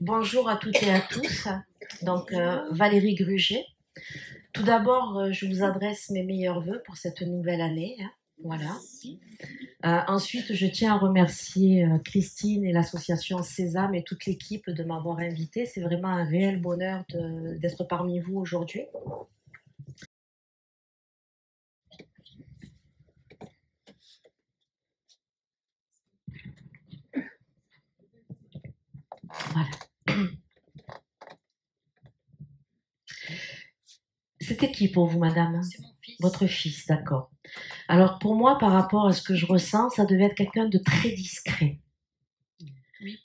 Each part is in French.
Bonjour à toutes et à tous. Donc, Valérie Gruget. Tout d'abord, je vous adresse mes meilleurs vœux pour cette nouvelle année. Voilà. Ensuite, je tiens à remercier Christine et l'association Sésame et toute l'équipe de m'avoir invitée. C'est vraiment un réel bonheur d'être parmi vous aujourd'hui. Voilà. C'était qui pour vous, madame? C'est mon fils. Votre fils, d'accord. Alors, pour moi, par rapport à ce que je ressens, ça devait être quelqu'un de très discret. Oui.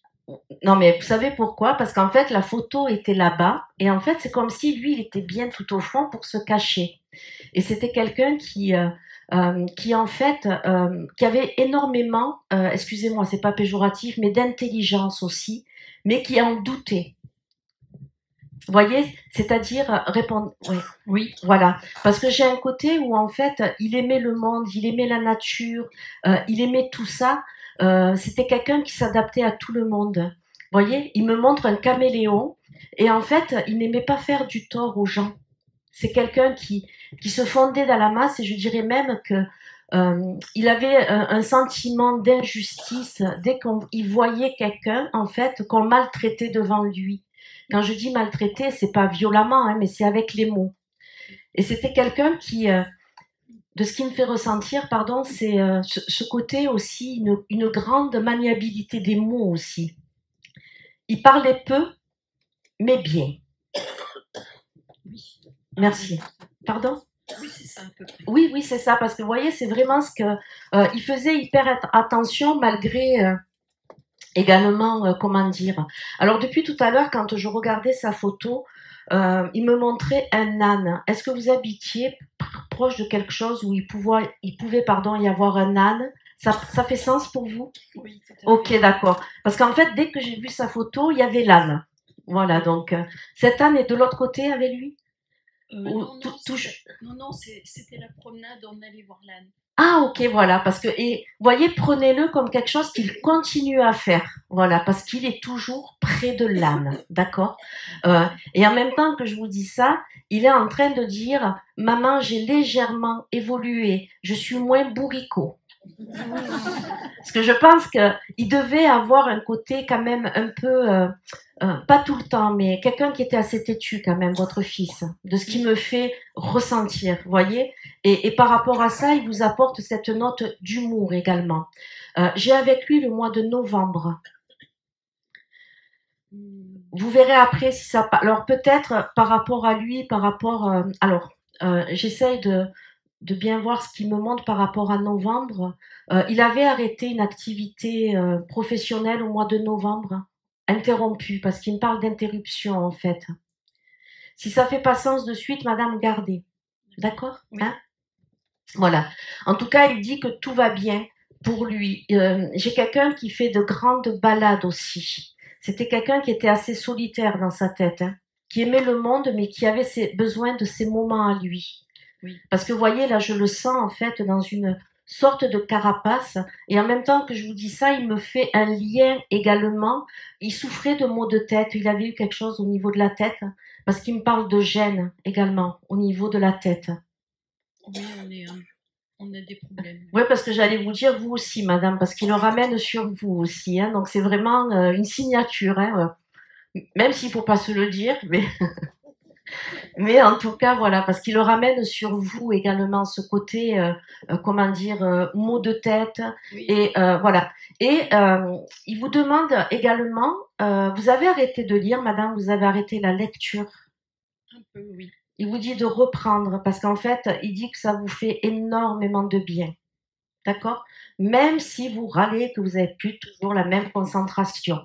Non, mais vous savez pourquoi? Parce qu'en fait, la photo était là-bas, et en fait, c'est comme si lui, il était bien tout au fond pour se cacher. Et c'était quelqu'un qui en fait, qui avait énormément, excusez-moi, c'est pas péjoratif, mais d'intelligence aussi, mais qui en doutait. Vous voyez, c'est-à-dire répondre. Ouais. Oui. Voilà, parce que j'ai un côté où en fait, il aimait le monde, il aimait la nature, il aimait tout ça. C'était quelqu'un qui s'adaptait à tout le monde. Vous voyez, il me montre un caméléon et en fait, il n'aimait pas faire du tort aux gens. C'est quelqu'un qui se fondait dans la masse et je dirais même que il avait un sentiment d'injustice dès qu'il voyait quelqu'un en fait qu'on maltraitait devant lui. Quand je dis maltraiter, c'est pas violemment, hein, mais c'est avec les mots. Et c'était quelqu'un qui, de ce qui me fait ressentir, pardon, c'est ce côté aussi, une grande maniabilité des mots aussi. Il parlait peu, mais bien. Oui. Merci. Pardon? Oui, c'est ça à peu près. Oui, oui, c'est ça, parce que vous voyez, c'est vraiment ce que il faisait hyper attention malgré également, comment dire. Alors depuis tout à l'heure, quand je regardais sa photo, il me montrait un âne. Est-ce que vous habitiez proche de quelque chose où il pouvait pardon, y avoir un âne? Ça fait sens pour vous? Oui, tout à fait. Ok, d'accord. Parce qu'en fait, dès que j'ai vu sa photo, il y avait l'âne. Voilà, donc cet âne est de l'autre côté avec lui? Non, c'était la promenade, on allait voir l'âne. Ah, ok, voilà, parce que, et voyez, prenez-le comme quelque chose qu'il continue à faire, voilà, parce qu'il est toujours près de l'âne, d'accord? Et en même temps que je vous dis ça, il est en train de dire, maman, j'ai légèrement évolué, je suis moins bourricot. Parce que je pense qu'il devait avoir un côté quand même un peu, pas tout le temps, mais quelqu'un qui était assez têtu quand même, votre fils, de ce qui me fait ressentir, voyez. Et par rapport à ça, il vous apporte cette note d'humour également. J'ai avec lui le mois de novembre. Vous verrez après si ça... Alors peut-être par rapport à lui, par rapport... j'essaye de bien voir ce qu'il me montre par rapport à novembre. Il avait arrêté une activité professionnelle au mois de novembre, interrompue, parce qu'il me parle d'interruption en fait. Si ça fait pas sens de suite, madame, gardez. D'accord? Oui. Hein? Voilà. En tout cas, il dit que tout va bien pour lui. J'ai quelqu'un qui fait de grandes balades aussi. C'était quelqu'un qui était assez solitaire dans sa tête, hein, qui aimait le monde, mais qui avait besoin de ses moments à lui. Oui. Parce que vous voyez, là, je le sens en fait dans une sorte de carapace. Et en même temps que je vous dis ça, il me fait un lien également. Il souffrait de maux de tête. Il avait eu quelque chose au niveau de la tête. Parce qu'il me parle de gêne également au niveau de la tête. Oui, on a des problèmes. Oui, parce que j'allais vous dire, vous aussi, madame, parce qu'il le ramène sur vous aussi. Hein, donc c'est vraiment une signature. Hein, même s'il ne faut pas se le dire, mais... Mais en tout cas, voilà, parce qu'il le ramène sur vous également, ce côté, comment dire, maux de tête. Oui. Et voilà. Et il vous demande également, vous avez arrêté de lire, madame, vous avez arrêté la lecture. Un peu, oui. Il vous dit de reprendre, parce qu'en fait, il dit que ça vous fait énormément de bien. D'accord? Même si vous râlez que vous n'avez plus toujours la même concentration.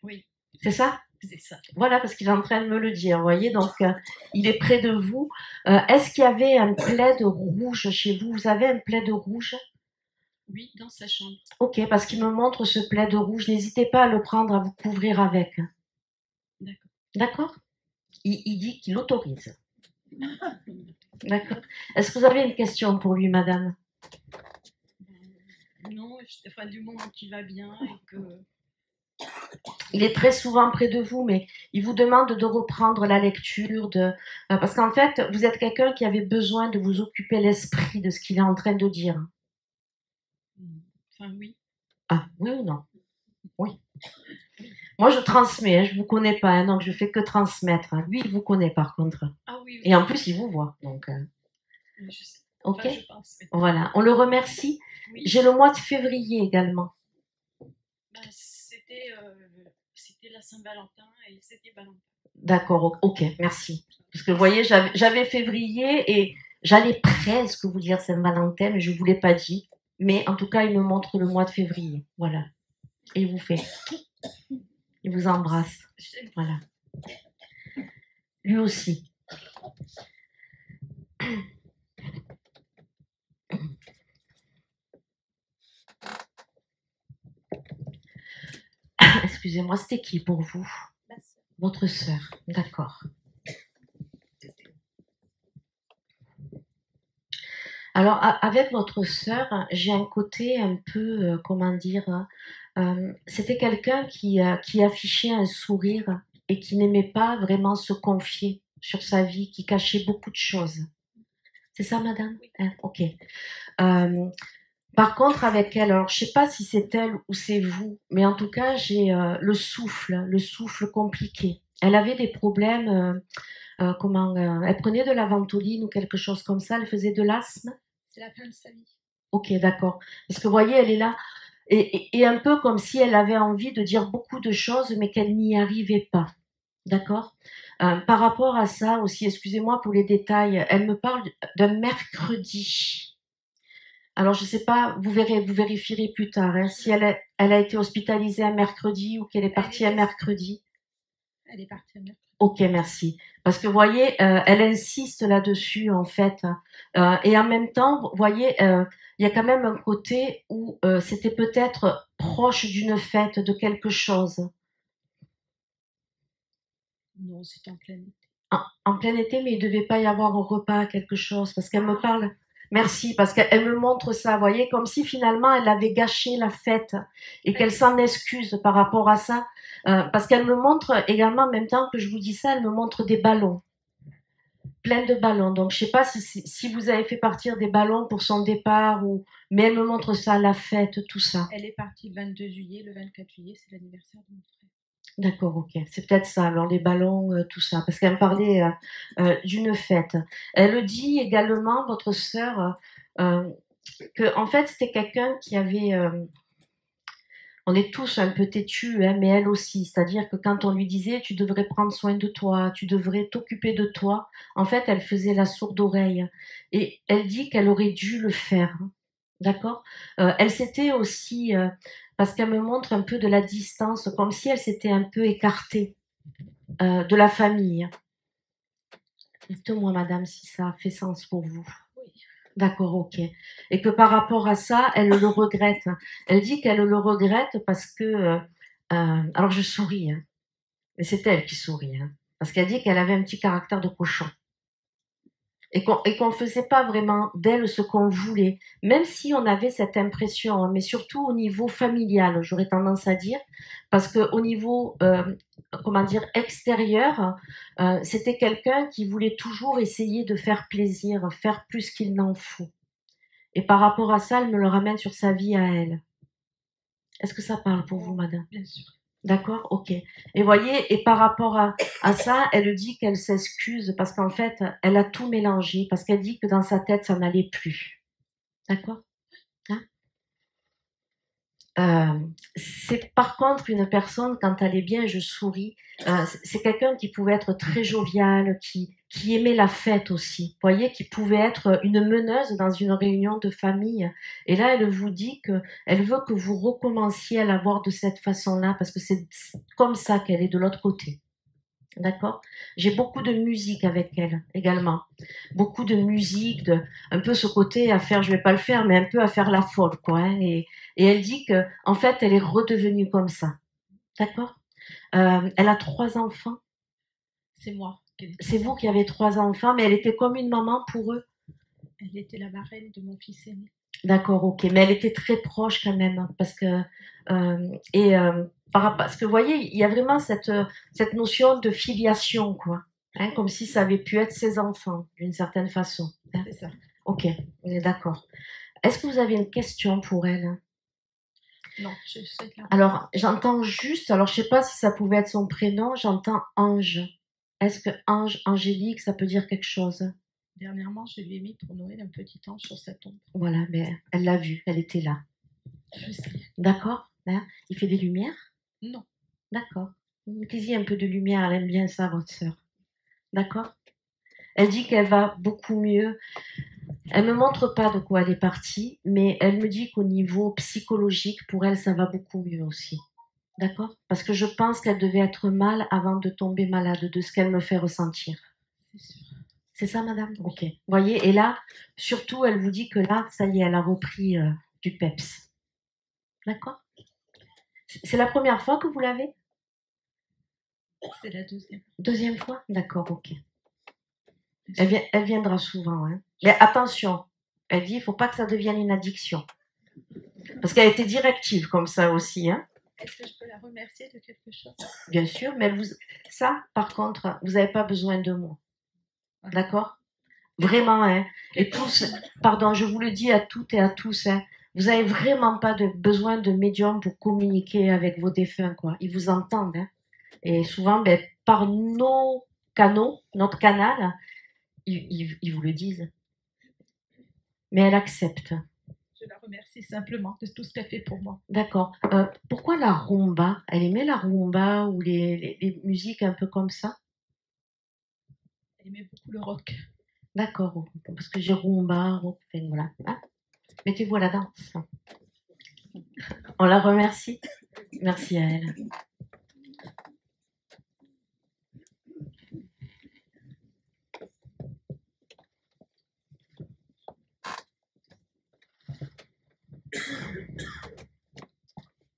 Oui. C'est ça? C'est ça. Voilà, parce qu'il est en train de me le dire, vous voyez, donc il est près de vous. Est-ce qu'il y avait un plaid rouge chez vous? Vous avez un plaid rouge? Oui, dans sa chambre. Ok, parce qu'il me montre ce plaid rouge. N'hésitez pas à le prendre, à vous couvrir avec. D'accord. D'accord? Il dit qu'il autorise. D'accord. Est-ce que vous avez une question pour lui, madame? Non, du moment qu'il va bien et que... il est très souvent près de vous, mais il vous demande de reprendre la lecture, parce qu'en fait, vous êtes quelqu'un qui avait besoin de vous occuper l'esprit de ce qu'il est en train de dire. Enfin, oui. Ah, oui ou non? Oui. Moi, je transmets, hein, je ne vous connais pas, hein, donc je fais que transmettre. Hein. Lui, il vous connaît par contre. Ah oui. Et en plus, il vous voit. Donc, je sais. ok. Enfin, je pense. Voilà. On le remercie. Oui. J'ai le mois de février également. C'était la Saint-Valentin et c'était Valentin. D'accord. Ok. Merci. Parce que vous voyez, j'avais février et j'allais presque vous dire Saint-Valentin, mais je ne vous l'ai pas dit. Mais en tout cas, il me montre le mois de février. Voilà. Et il vous fait. Il vous embrasse. Voilà. Lui aussi. Excusez-moi, c'était qui pour vous? Votre sœur. D'accord. Alors, avec votre sœur, j'ai un côté un peu, comment dire, c'était quelqu'un qui affichait un sourire et qui n'aimait pas vraiment se confier sur sa vie, qui cachait beaucoup de choses. C'est ça, madame? Hein, ok. Par contre, avec elle, alors je ne sais pas si c'est elle ou c'est vous, mais en tout cas, j'ai le souffle compliqué. Elle avait des problèmes, elle prenait de la ventoline ou quelque chose comme ça, elle faisait de l'asthme. C'est la fin de sa vie. Ok, d'accord. Parce que vous voyez, elle est là, et un peu comme si elle avait envie de dire beaucoup de choses, mais qu'elle n'y arrivait pas. D'accord. Par rapport à ça aussi, excusez-moi pour les détails, elle me parle d'un mercredi. Alors, je ne sais pas, vous vérifierez plus tard, hein, si elle a été hospitalisée un mercredi ou qu'elle est partie un mercredi. Elle est partie un mercredi. Ok, merci. Parce que vous voyez, elle insiste là-dessus, en fait. Et en même temps, vous voyez, il y a quand même un côté où c'était peut-être proche d'une fête, de quelque chose. Non, c'était en plein été. En plein été, mais il ne devait pas y avoir un repas, quelque chose, parce qu'elle me parle. Merci, parce qu'elle me montre ça, vous voyez, comme si finalement elle avait gâché la fête et qu'elle s'en excuse par rapport à ça. Parce qu'elle me montre également, en même temps que je vous dis ça, elle me montre des ballons, plein de ballons. Donc je ne sais pas si vous avez fait partir des ballons pour son départ, mais elle me montre ça, la fête, tout ça. Elle est partie le 22 juillet, le 24 juillet, c'est l'anniversaire de mon frère. D'accord, ok. C'est peut-être ça, alors les ballons, tout ça. Parce qu'elle me parlait d'une fête. Elle dit également, votre sœur, que en fait, c'était quelqu'un qui avait... on est tous un peu têtus, hein, mais elle aussi. C'est-à-dire que quand on lui disait « tu devrais prendre soin de toi, tu devrais t'occuper de toi », en fait, elle faisait la sourde oreille. Et elle dit qu'elle aurait dû le faire. D'accord. Elle s'était aussi... parce qu'elle me montre un peu de la distance, comme si elle s'était un peu écartée de la famille. Dites-moi, madame, si ça fait sens pour vous. Oui. D'accord, ok. Et que par rapport à ça, elle le regrette. Elle dit qu'elle le regrette parce que... alors, je souris, hein, mais c'est elle qui sourit, hein, parce qu'elle dit qu'elle avait un petit caractère de cochon. Et qu'on ne faisait pas vraiment d'elle ce qu'on voulait, même si on avait cette impression, hein, mais surtout au niveau familial, j'aurais tendance à dire, parce qu'au niveau, extérieur, c'était quelqu'un qui voulait toujours essayer de faire plaisir, faire plus qu'il n'en faut. Et par rapport à ça, elle me le ramène sur sa vie à elle. Est-ce que ça parle pour vous, madame? Bien sûr. D'accord, ok. Et voyez, et par rapport à ça, elle dit qu'elle s'excuse parce qu'en fait, elle a tout mélangé, parce qu'elle dit que dans sa tête, ça n'allait plus. D'accord, hein? C'est par contre une personne, quand elle est bien, je souris, c'est quelqu'un qui pouvait être très jovial, qui aimait la fête aussi, vous voyez, qui pouvait être une meneuse dans une réunion de famille. Et là, elle vous dit qu'elle veut que vous recommenciez à la voir de cette façon-là, parce que c'est comme ça qu'elle est de l'autre côté. D'accord. J'ai beaucoup de musique avec elle également. Beaucoup de musique, un peu ce côté à faire, je vais pas le faire, mais un peu à faire la folle, quoi. Hein, et elle dit que, en fait, elle est redevenue comme ça. D'accord. Elle a 3 enfants. C'est moi. C'est vous qui avez 3 enfants, mais elle était comme une maman pour eux. Elle était la marraine de mon fils aîné. D'accord, ok. Mais elle était très proche quand même, parce que Parce que vous voyez, il y a vraiment cette notion de filiation, quoi. Hein, comme si ça avait pu être ses enfants, d'une certaine façon. Hein. C'est ça. Ok, on est d'accord. Est-ce que vous avez une question pour elle? Non, je sais que là. Alors, j'entends juste, alors je sais pas si ça pouvait être son prénom, j'entends Ange. Est-ce que Ange, Angélique, ça peut dire quelque chose? Dernièrement, je lui ai mis pour Noël un petit ange sur sa tombe. Voilà, mais elle l'a vu, elle était là. Je sais. D'accord, hein? Il fait des lumières? Non. D'accord. Mettez-y un peu de lumière, elle aime bien ça, votre sœur. D'accord? Elle dit qu'elle va beaucoup mieux. Elle me montre pas de quoi elle est partie, mais elle me dit qu'au niveau psychologique, pour elle, ça va beaucoup mieux aussi. D'accord? Parce que je pense qu'elle devait être mal avant de tomber malade, de ce qu'elle me fait ressentir. C'est sûr. C'est ça, madame? Ok. Vous voyez, et là, surtout, elle vous dit que là, ça y est, elle a repris du peps. D'accord? C'est la première fois que vous l'avez? C'est la deuxième. Deuxième fois? D'accord, ok. Elle viendra souvent. Hein. Mais attention, elle dit, il ne faut pas que ça devienne une addiction. Parce qu'elle était directive comme ça aussi. Hein. Est-ce que je peux la remercier de quelque chose? Bien sûr, mais ça, par contre, vous n'avez pas besoin de moi. D'accord? Vraiment, hein. Et tous, pardon, je vous le dis à toutes et à tous, hein. Vous n'avez vraiment pas besoin de médium pour communiquer avec vos défunts, quoi. Ils vous entendent, hein. Et souvent, ben, par nos canaux, notre canal, ils vous le disent. Mais elle accepte. Je la remercie simplement de tout ce qu'elle fait pour moi. D'accord. Pourquoi la rumba? Elle aimait la rumba ou les musiques un peu comme ça? Elle aimait beaucoup le rock. D'accord. Parce que j'ai rumba, rock, enfin, voilà. Hein? Mettez-vous à la danse. On la remercie. Merci à elle.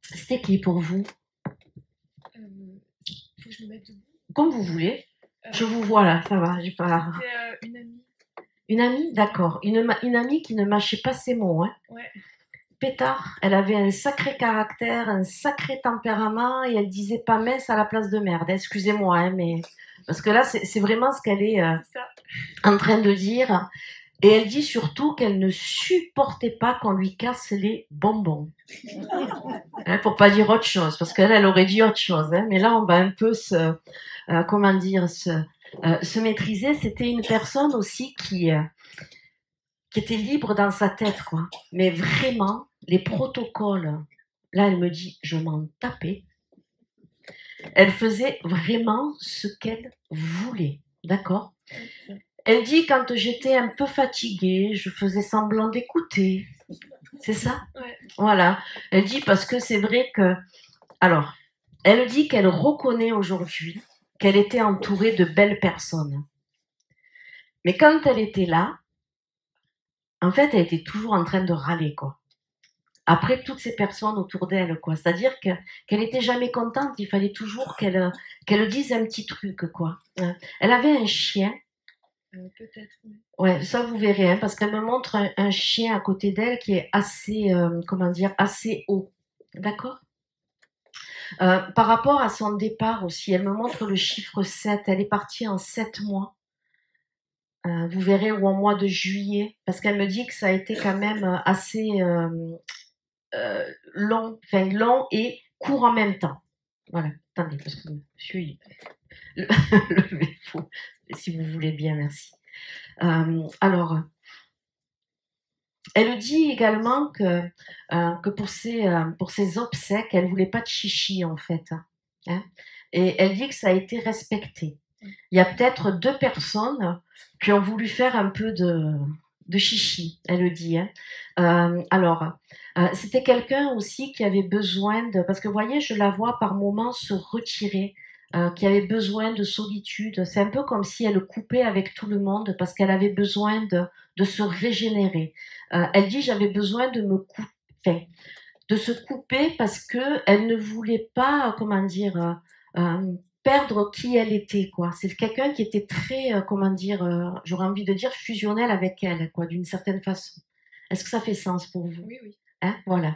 C'était qui pour vous? Faut que je me mette debout. Comme vous voulez. Je vous vois là, ça va. J'ai pas... C'était une amie. Une amie? D'accord. Une amie qui ne mâchait pas ses mots. Hein. Ouais. Pétard. Elle avait un sacré caractère, un sacré tempérament et elle disait pas mince à la place de merde. Excusez-moi, hein, mais... Parce que là, c'est vraiment ce qu'elle est en train de dire. Et elle dit surtout qu'elle ne supportait pas qu'on lui casse les bonbons. Hein, pour pas dire autre chose, parce qu'elle aurait dit autre chose. Hein, mais là, on va un peu se maîtriser. C'était une personne aussi qui était libre dans sa tête, quoi. Mais vraiment, les protocoles, là, elle me dit, je m'en tapais. Elle faisait vraiment ce qu'elle voulait, d'accord? Elle dit, quand j'étais un peu fatiguée, je faisais semblant d'écouter. C'est ça? Ouais. Voilà. Elle dit, parce que c'est vrai que... Alors, elle dit qu'elle reconnaît aujourd'hui qu'elle était entourée de belles personnes. Mais quand elle était là, en fait, elle était toujours en train de râler, quoi. Après toutes ces personnes autour d'elle, quoi. C'est-à-dire qu'elle était jamais contente. Il fallait toujours qu'elle dise un petit truc, quoi. Elle avait un chien. Peut-être. Oui. Ouais, ça vous verrez, hein, parce qu'elle me montre un chien à côté d'elle qui est assez, assez haut. D'accord? Par rapport à son départ aussi, elle me montre le chiffre 7. Elle est partie en 7 mois. Vous verrez, ou en mois de juillet, parce qu'elle me dit que ça a été quand même assez long et court en même temps. Voilà, attendez, parce que je suis levée fou, si vous voulez bien, merci. Alors, elle dit également que pour ses obsèques, elle voulait pas de chichi en fait. Hein, et elle dit que ça a été respecté. Il y a peut-être 2 personnes qui ont voulu faire un peu de chichi, elle le dit. Hein. C'était quelqu'un aussi qui avait besoin de... Parce que vous voyez, je la vois par moments se retirer, qui avait besoin de solitude. C'est un peu comme si elle coupait avec tout le monde parce qu'elle avait besoin de se régénérer. Elle dit, j'avais besoin de de se couper parce que elle ne voulait pas, perdre qui elle était, quoi. C'est quelqu'un qui était très, j'aurais envie de dire fusionnel avec elle, quoi, d'une certaine façon. Est-ce que ça fait sens pour vous? Oui, oui. Hein, voilà.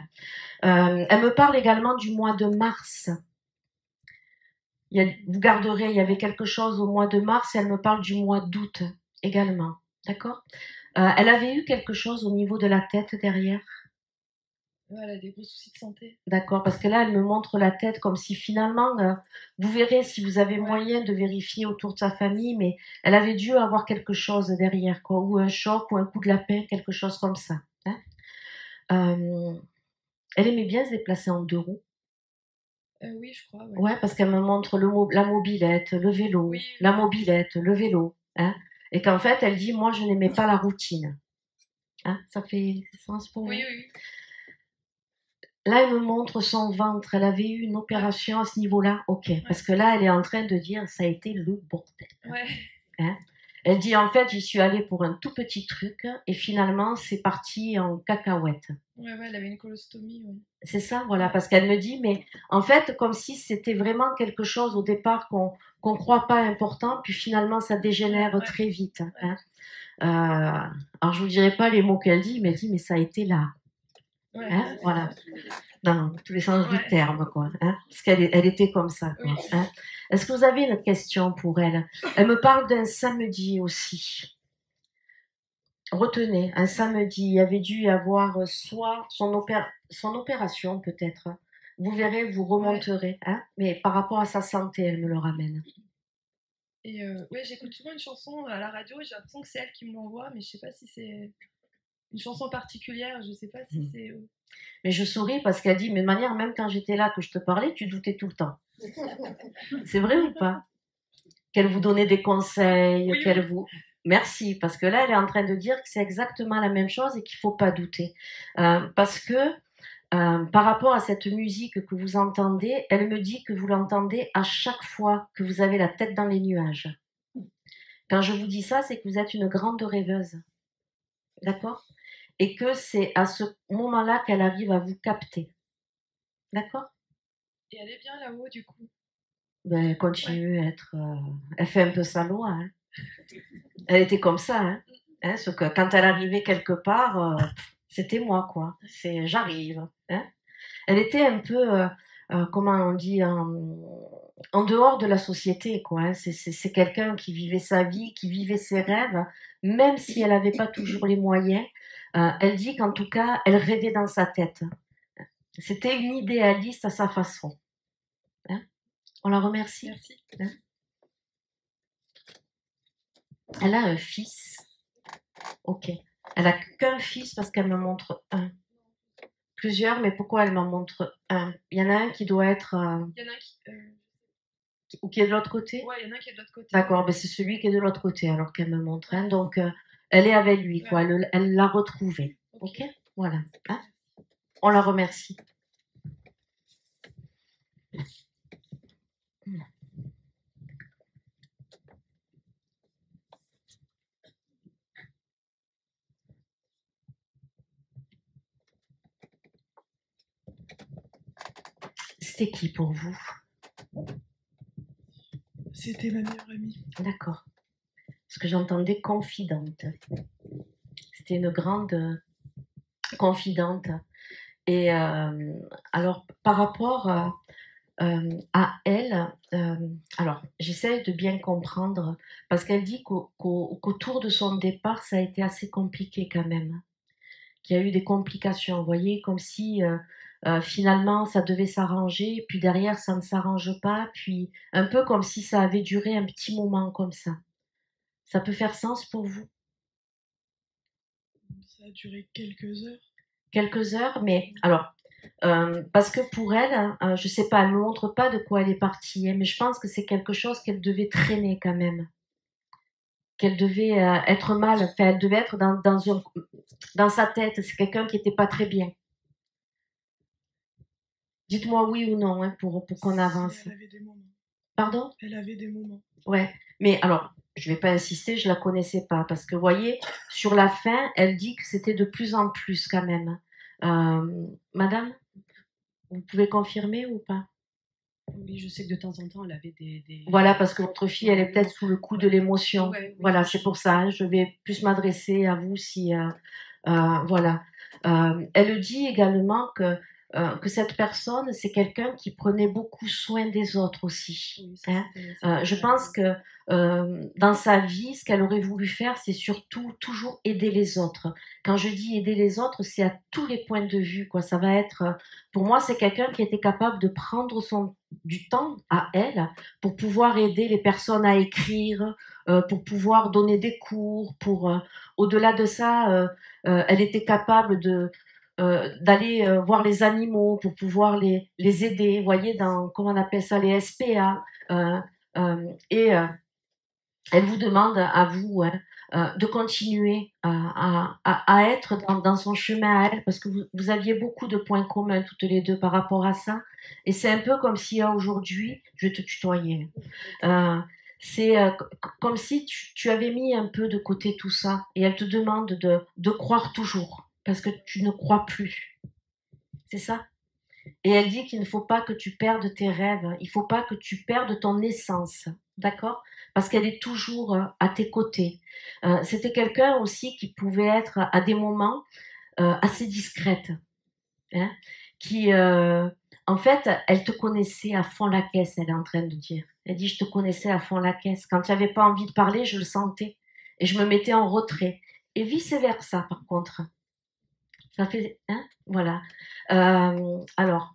Elle me parle également du mois de mars. Vous garderez, il y avait quelque chose au mois de mars et elle me parle du mois d'août également. D'accord. Elle avait eu quelque chose au niveau de la tête derrière. Ouais, elle a des gros soucis de santé. D'accord, parce que là, elle me montre la tête comme si finalement, vous verrez si vous avez moyen de vérifier autour de sa famille, mais elle avait dû avoir quelque chose derrière, quoi, ou un choc, ou un coup de lapin, quelque chose comme ça. Hein. Elle aimait bien se déplacer en 2 roues. Oui, je crois. Ouais, parce qu'elle me montre la mobilette, le vélo, Oui. la mobilette, le vélo. Hein, et qu'en fait, elle dit, moi, je n'aimais pas la routine. Hein, ça fait sens pour vous? Oui, oui. Là, elle me montre son ventre. Elle avait eu une opération à ce niveau-là. Ok. Ouais. Parce que là, elle est en train de dire, ça a été le bordel. Ouais. Hein, elle dit, en fait, j'y suis allée pour un tout petit truc et finalement, c'est parti en cacahuète. Ouais, elle avait une colostomie. Ouais. C'est ça, voilà. Parce qu'elle me dit, mais en fait, comme si c'était vraiment quelque chose au départ qu'on croit pas important, puis finalement, ça dégénère très vite. Hein. Alors, je vous dirai pas les mots qu'elle dit, mais elle dit, mais ça a été là. Hein, voilà, dans tous les sens du terme, quoi. Hein, parce qu'elle était comme ça, quoi. Hein. Est-ce que vous avez une question pour elle? Elle me parle d'un samedi aussi. Retenez, un samedi, il y avait dû y avoir soit son opération, peut-être. Vous verrez, vous remonterez. Hein, mais par rapport à sa santé, elle me le ramène. Et j'écoute souvent une chanson à la radio et j'ai l'impression que c'est elle qui me l'envoie, mais je sais pas si c'est une chanson particulière, je sais pas si c'est... Mais je souris parce qu'elle dit, mais de manière, même quand j'étais là, que je te parlais, tu doutais tout le temps. C'est vrai ou pas? Qu'elle vous donnait des conseils, qu'elle vous... Merci, parce que là, elle est en train de dire que c'est exactement la même chose et qu'il ne faut pas douter. Parce que par rapport à cette musique que vous entendez, elle me dit que vous l'entendez à chaque fois que vous avez la tête dans les nuages. Quand je vous dis ça, c'est que vous êtes une grande rêveuse. D'accord? Et que c'est à ce moment-là qu'elle arrive à vous capter. D'accord? Et elle est bien là-haut, du coup. Ben, elle continue à être... elle fait un peu sa loi. Hein. Elle était comme ça. Hein. Hein, ce que, quand elle arrivait quelque part, c'était moi, quoi. C'est j'arrive. Hein. Elle était un peu, comment on dit, en dehors de la société, quoi. Hein. C'est quelqu'un qui vivait sa vie, qui vivait ses rêves, même si elle n'avait pas toujours les moyens. Elle dit qu'en tout cas, elle rêvait dans sa tête. C'était une idéaliste à sa façon. Hein. On la remercie. Merci. Hein. Elle a un fils. Ok. Elle a qu'un fils parce qu'elle me montre un. Plusieurs, mais pourquoi elle m'en montre un? Il y en a un qui doit être... Il y en a qui... Ou qui est de l'autre côté? Ouais, il y en a un qui est de l'autre côté. D'accord, ben c'est celui qui est de l'autre côté alors qu'elle me montre. Hein. Donc, elle est avec lui, quoi. Elle l'a retrouvé. Ok. Voilà. Hein. On la remercie. C'était qui pour vous? C'était ma meilleure amie. D'accord. Parce que j'entendais confidente. C'était une grande confidente. Et alors, par rapport à elle, alors j'essaie de bien comprendre, parce qu'elle dit qu'autour de son départ, ça a été assez compliqué quand même. Qu'il y a eu des complications, vous voyez, comme si finalement ça devait s'arranger, puis derrière ça ne s'arrange pas, puis un peu comme si ça avait duré un petit moment comme ça. Ça peut faire sens pour vous? Ça a duré quelques heures. Quelques heures, mais alors, parce que pour elle, je sais pas, elle ne me montre pas de quoi elle est partie, hein, mais je pense que c'est quelque chose qu'elle devait traîner quand même. Qu'elle devait être mal, enfin, elle devait être dans sa tête, c'est quelqu'un qui n'était pas très bien. Dites-moi oui ou non, hein, pour qu'on avance. Elle avait des moments. Pardon? Elle avait des moments. Ouais, mais alors, je vais pas insister, je la connaissais pas, parce que vous voyez, sur la fin, elle dit que c'était de plus en plus quand même. Madame, vous pouvez confirmer ou pas? Oui, je sais que de temps en temps, elle avait des... Voilà, parce que votre fille, elle est peut-être sous le coup de l'émotion. Ouais, oui, voilà, c'est pour ça. Hein, je vais plus m'adresser à vous si... voilà. Elle dit également que cette personne, c'est quelqu'un qui prenait beaucoup soin des autres aussi. Oui, Hein. c'était Je vrai. pense que dans sa vie, ce qu'elle aurait voulu faire, c'est surtout toujours aider les autres. Quand je dis aider les autres, c'est à tous les points de vue, quoi. Ça va être, pour moi, c'est quelqu'un qui était capable de prendre du temps à elle pour pouvoir aider les personnes à écrire, pour pouvoir donner des cours, au-delà de ça, elle était capable d'aller voir les animaux pour pouvoir les aider, vous voyez, dans, comment on appelle ça, les SPA. Et elle vous demande à vous, hein, de continuer à être dans son chemin à elle, parce que vous aviez beaucoup de points communs toutes les deux par rapport à ça. Et c'est un peu comme si aujourd'hui, je vais te tutoyer, c'est comme si tu avais mis un peu de côté tout ça, et elle te demande de croire toujours, parce que tu ne crois plus. C'est ça. Et elle dit qu'il ne faut pas que tu perdes tes rêves, il ne faut pas que tu perdes ton essence, d'accord? Parce qu'elle est toujours à tes côtés. C'était quelqu'un aussi qui pouvait être à des moments assez discrète, hein, qui, en fait, elle te connaissait à fond la caisse, elle est en train de dire. Elle dit, je te connaissais à fond la caisse. Quand tu n'avais pas envie de parler, je le sentais. Et je me mettais en retrait. Et vice-versa, par contre. Ça fait, hein, voilà. Alors,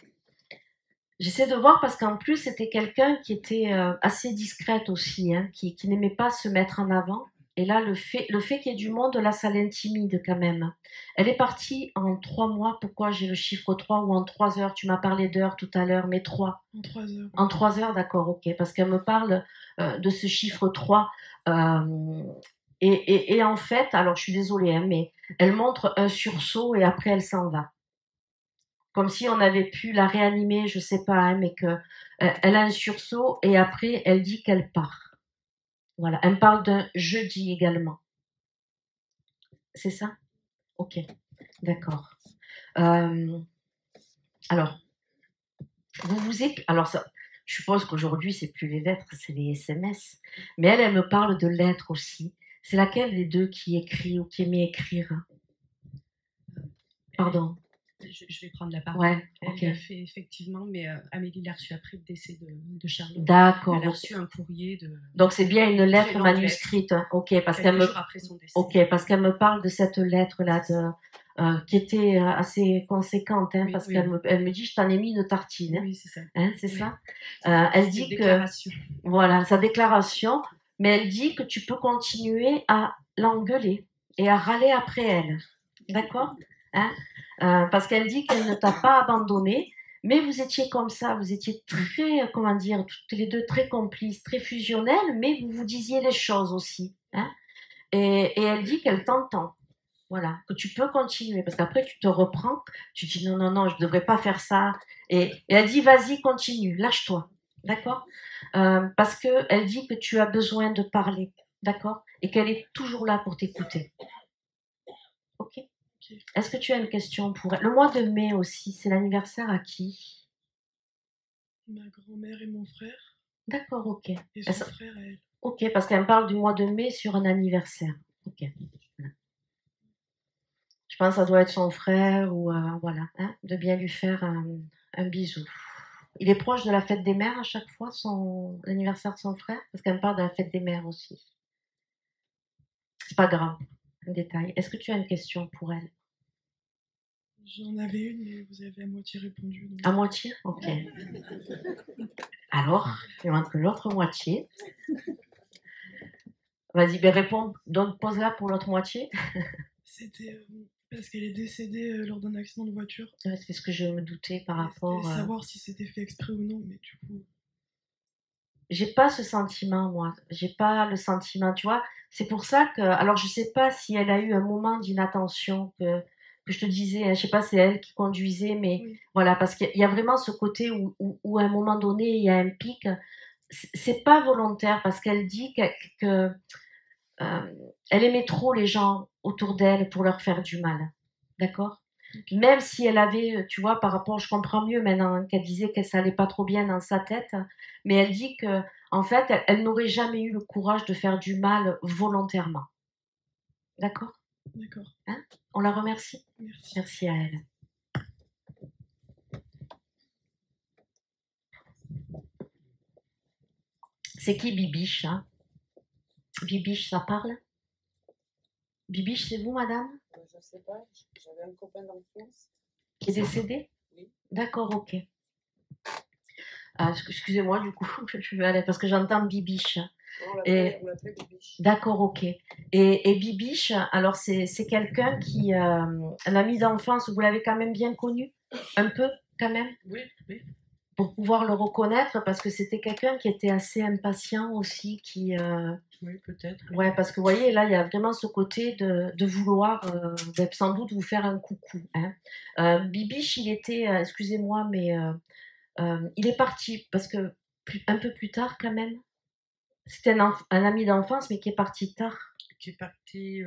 j'essaie de voir parce qu'en plus, c'était quelqu'un qui était assez discrète aussi, hein, qui n'aimait pas se mettre en avant. Et là, le fait qu'il y ait du monde, là, ça l'intimide quand même. Elle est partie en 3 mois. Pourquoi j'ai le chiffre 3 ou en 3 heures? Tu m'as parlé d'heures tout à l'heure, mais 3. En 3 heures. En 3 heures, d'accord, ok. Parce qu'elle me parle de ce chiffre 3. Et en fait, alors je suis désolée, hein, mais elle montre un sursaut et après elle s'en va. Comme si on avait pu la réanimer, je sais pas, hein, mais que elle a un sursaut et après elle dit qu'elle part. Voilà, elle me parle d'un jeudi également. C'est ça? Ok, d'accord. Alors, alors ça, je suppose qu'aujourd'hui c'est plus les lettres, c'est les SMS. Mais elle me parle de lettres aussi. C'est laquelle des deux qui écrit ou qui aimait écrire? Pardon. Je vais prendre la parole. Ouais, Elle ok. l'a fait effectivement, mais Amélie l'a reçu après le décès de Charlotte. D'accord. Elle a reçu un courrier de. Donc c'est bien une lettre longue manuscrite. Ok, parce qu'elle quelques me. jours après son décès. Ok, parce qu'elle me parle de cette lettre-là, qui était assez conséquente, hein, Oui, parce oui. qu'elle me dit, je t'en ai mis une tartine. Hein, Oui, c'est ça. Hein, c'est Oui. ça. Elle dit Une déclaration. voilà, sa déclaration, mais elle dit que tu peux continuer à l'engueuler et à râler après elle. D'accord? Hein, parce qu'elle dit qu'elle ne t'a pas abandonné, mais vous étiez comme ça, vous étiez très, comment dire, toutes les deux très complices, très fusionnelles, mais vous vous disiez les choses aussi. Hein. Et elle dit qu'elle t'entend. Voilà, que tu peux continuer. Parce qu'après, tu te reprends, tu dis non, non, non, je ne devrais pas faire ça. Et elle dit vas-y, continue, lâche-toi. D'accord. Parce qu'elle dit que tu as besoin de parler. D'accord. Et qu'elle est toujours là pour t'écouter. Ok. Est-ce que tu as une question pour elle? Le mois de mai aussi, c'est l'anniversaire à qui? Ma grand-mère et mon frère. D'accord, ok. Et son frère à elle. Ok, parce qu'elle me parle du mois de mai sur un anniversaire. Ok. Voilà. Je pense que ça doit être son frère ou voilà, hein, de bien lui faire un bisou. Il est proche de la fête des mères à chaque fois, l'anniversaire de son frère, parce qu'elle me parle de la fête des mères aussi. C'est pas grave, un détail. Est-ce que tu as une question pour elle? J'en avais une, mais vous avez à moitié répondu. Donc... À moitié? Ok. Alors, je vais montrer l'autre moitié. Vas-y, ben réponds, pose-la pour l'autre moitié. C'était parce qu'elle est décédée lors d'un accident de voiture. C'est ce que je me doutais par rapport. Savoir si c'était fait exprès ou non, mais du coup. J'ai pas ce sentiment, moi. J'ai pas le sentiment, tu vois. C'est pour ça que. Alors, je sais pas si elle a eu un moment d'inattention que je te disais. Hein, je sais pas si c'est elle qui conduisait, mais oui. Voilà, parce qu'il y a vraiment ce côté où à un moment donné, il y a un pic. C'est pas volontaire parce qu'elle dit que elle aimait trop les gens autour d'elle pour leur faire du mal. D'accord? Même si elle avait, tu vois, par rapport, je comprends mieux maintenant hein, qu'elle disait que ça allait pas trop bien dans sa tête, mais elle dit que, en fait, elle n'aurait jamais eu le courage de faire du mal volontairement. D'accord? D'accord. Hein? On la remercie? Merci. Merci à elle. C'est qui Bibiche, hein? Bibiche, ça parle? Bibiche, c'est vous, madame? Je sais pas, j'avais un copain d'enfance. Qui est décédé? Oui. D'accord, ok. Ah, excusez-moi, du coup, je vais aller parce que j'entends Bibiche. On l'appelait Bibiche. D'accord, ok. Et Bibiche, alors c'est quelqu'un qui, un ami d'enfance, vous l'avez quand même bien connu? Un peu, quand même? Oui, oui. Pour pouvoir le reconnaître, parce que c'était quelqu'un qui était assez impatient aussi, qui... Oui, peut-être. Ouais, parce que vous voyez, là, il y a vraiment ce côté de vouloir sans doute vous faire un coucou. Hein. Bibiche, il était, excusez-moi, mais il est parti, parce que un peu plus tard quand même, c'était un ami d'enfance, mais qui est parti tard. Qui est parti,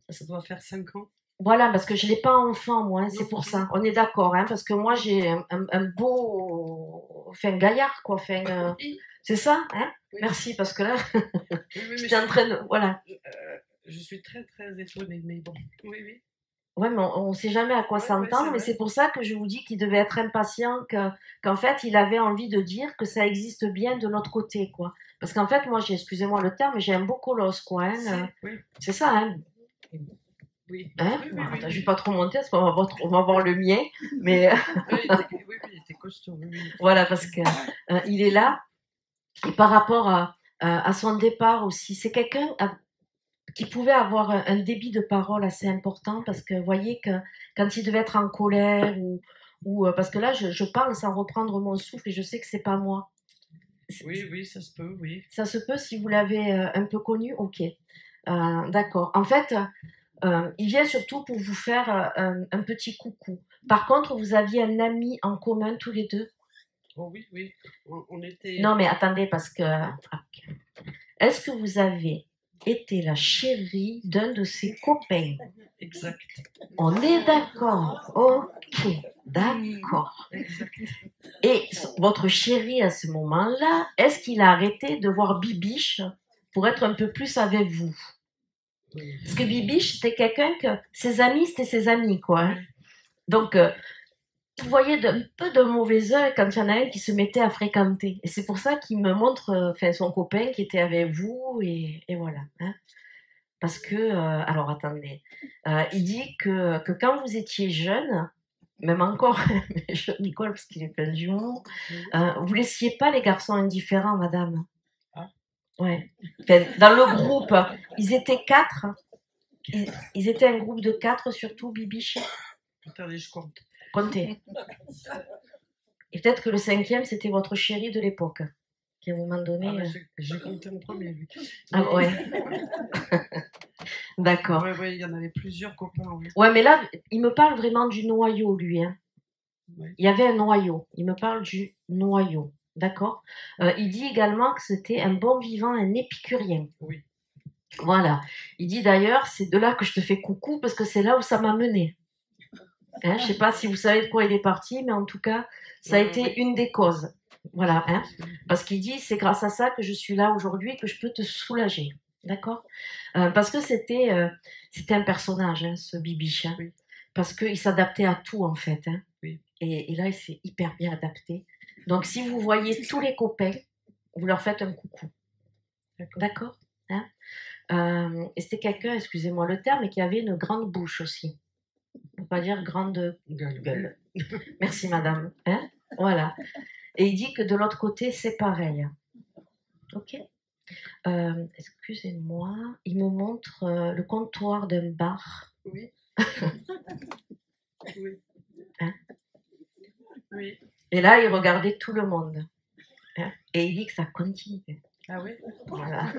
ça doit faire 5 ans. Voilà, parce que je ne l'ai pas enfant, moi, hein, c'est pour ça. On est d'accord, hein, parce que moi, j'ai un beau... Enfin, gaillard, quoi. Enfin, c'est ça, hein? Oui. Merci, parce que là, j'étais en train de... Voilà. Je suis très, très étonnée, mais bon. Oui, oui. Ouais, mais on ne sait jamais à quoi s'entendre, mais c'est pour ça que je vous dis qu'il devait être impatient, qu'en fait, il avait envie de dire que ça existe bien de l'autre côté, quoi. Parce qu'en fait, moi, excusez-moi le terme, mais j'ai un beau colosse, quoi. Hein, oui. C'est ça, hein? Oui. Hein? Oui, Bon, je ne vais pas trop monter parce qu'on va voir le mien, mais... oui, il était costaud. Oui. Voilà, parce que il est là, et par rapport à son départ aussi, c'est quelqu'un qui pouvait avoir un débit de parole assez important, parce que vous voyez que quand il devait être en colère, ou parce que là, je parle sans reprendre mon souffle, et je sais que c'est pas moi. Oui, ça se peut, oui. Ça se peut, si vous l'avez un peu connu, ok. D'accord. En fait... il vient surtout pour vous faire un petit coucou. Par contre, vous aviez un ami en commun tous les deux? Oh oui. On était... Non, mais attendez, parce que... Est-ce que vous avez été la chérie d'un de ses copains? Exact. On est d'accord. Ok, d'accord. Exact. Et votre chéri, à ce moment-là, est-ce qu'il a arrêté de voir Bibiche pour être un peu plus avec vous? Parce que Bibiche, c'était quelqu'un que... Ses amis, c'était ses amis, quoi. Hein. Donc, vous voyez d'un peu de mauvais œil quand il y en a un qui se mettait à fréquenter. Et c'est pour ça qu'il me montre son copain qui était avec vous, et voilà. Hein. Parce que... alors, attendez. Il dit que quand vous étiez jeune, même encore, je rigole parce qu'il est plein d'humour, vous laissiez pas les garçons indifférents, madame. Ah. Ouais. Enfin, dans le groupe, ils étaient 4. Ils étaient un groupe de 4, surtout, Bibiche. Attendez, je compte. Comptez. Et peut-être que le 5e, c'était votre chéri de l'époque, qui à un moment donné... J'ai compté en premier, lui. Ah ouais. D'accord. Ouais, il y en avait plusieurs copains. Oui. Ouais, mais là, il me parle vraiment du noyau, lui. Hein. Ouais. Il y avait un noyau. Il me parle du noyau. D'accord. Il dit également que c'était un bon vivant, un épicurien. Oui. Voilà. Il dit d'ailleurs, c'est de là que je te fais coucou, parce que c'est là où ça m'a mené. Hein, je ne sais pas si vous savez de quoi il est parti, mais en tout cas, ça a été une des causes. Voilà. Hein, parce qu'il dit, c'est grâce à ça que je suis là aujourd'hui et que je peux te soulager. D'accord. Parce que c'était un personnage, hein, ce Bibiche. Hein, oui. Parce qu'il s'adaptait à tout, en fait. Hein, oui. Et là, il s'est hyper bien adapté. Donc, si vous voyez tous les copains, vous leur faites un coucou. D'accord. Hein, et c'était quelqu'un, excusez-moi le terme, mais qui avait une grande bouche aussi. On ne peut pas dire grande gueule. Merci, madame. Hein, voilà. Et il dit que de l'autre côté, c'est pareil. Ok. Excusez-moi, il me montre le comptoir d'un bar. Oui. Oui. Hein? Oui. Et là, il regardait tout le monde. Hein? Et il dit que ça continue. Ah oui. Voilà.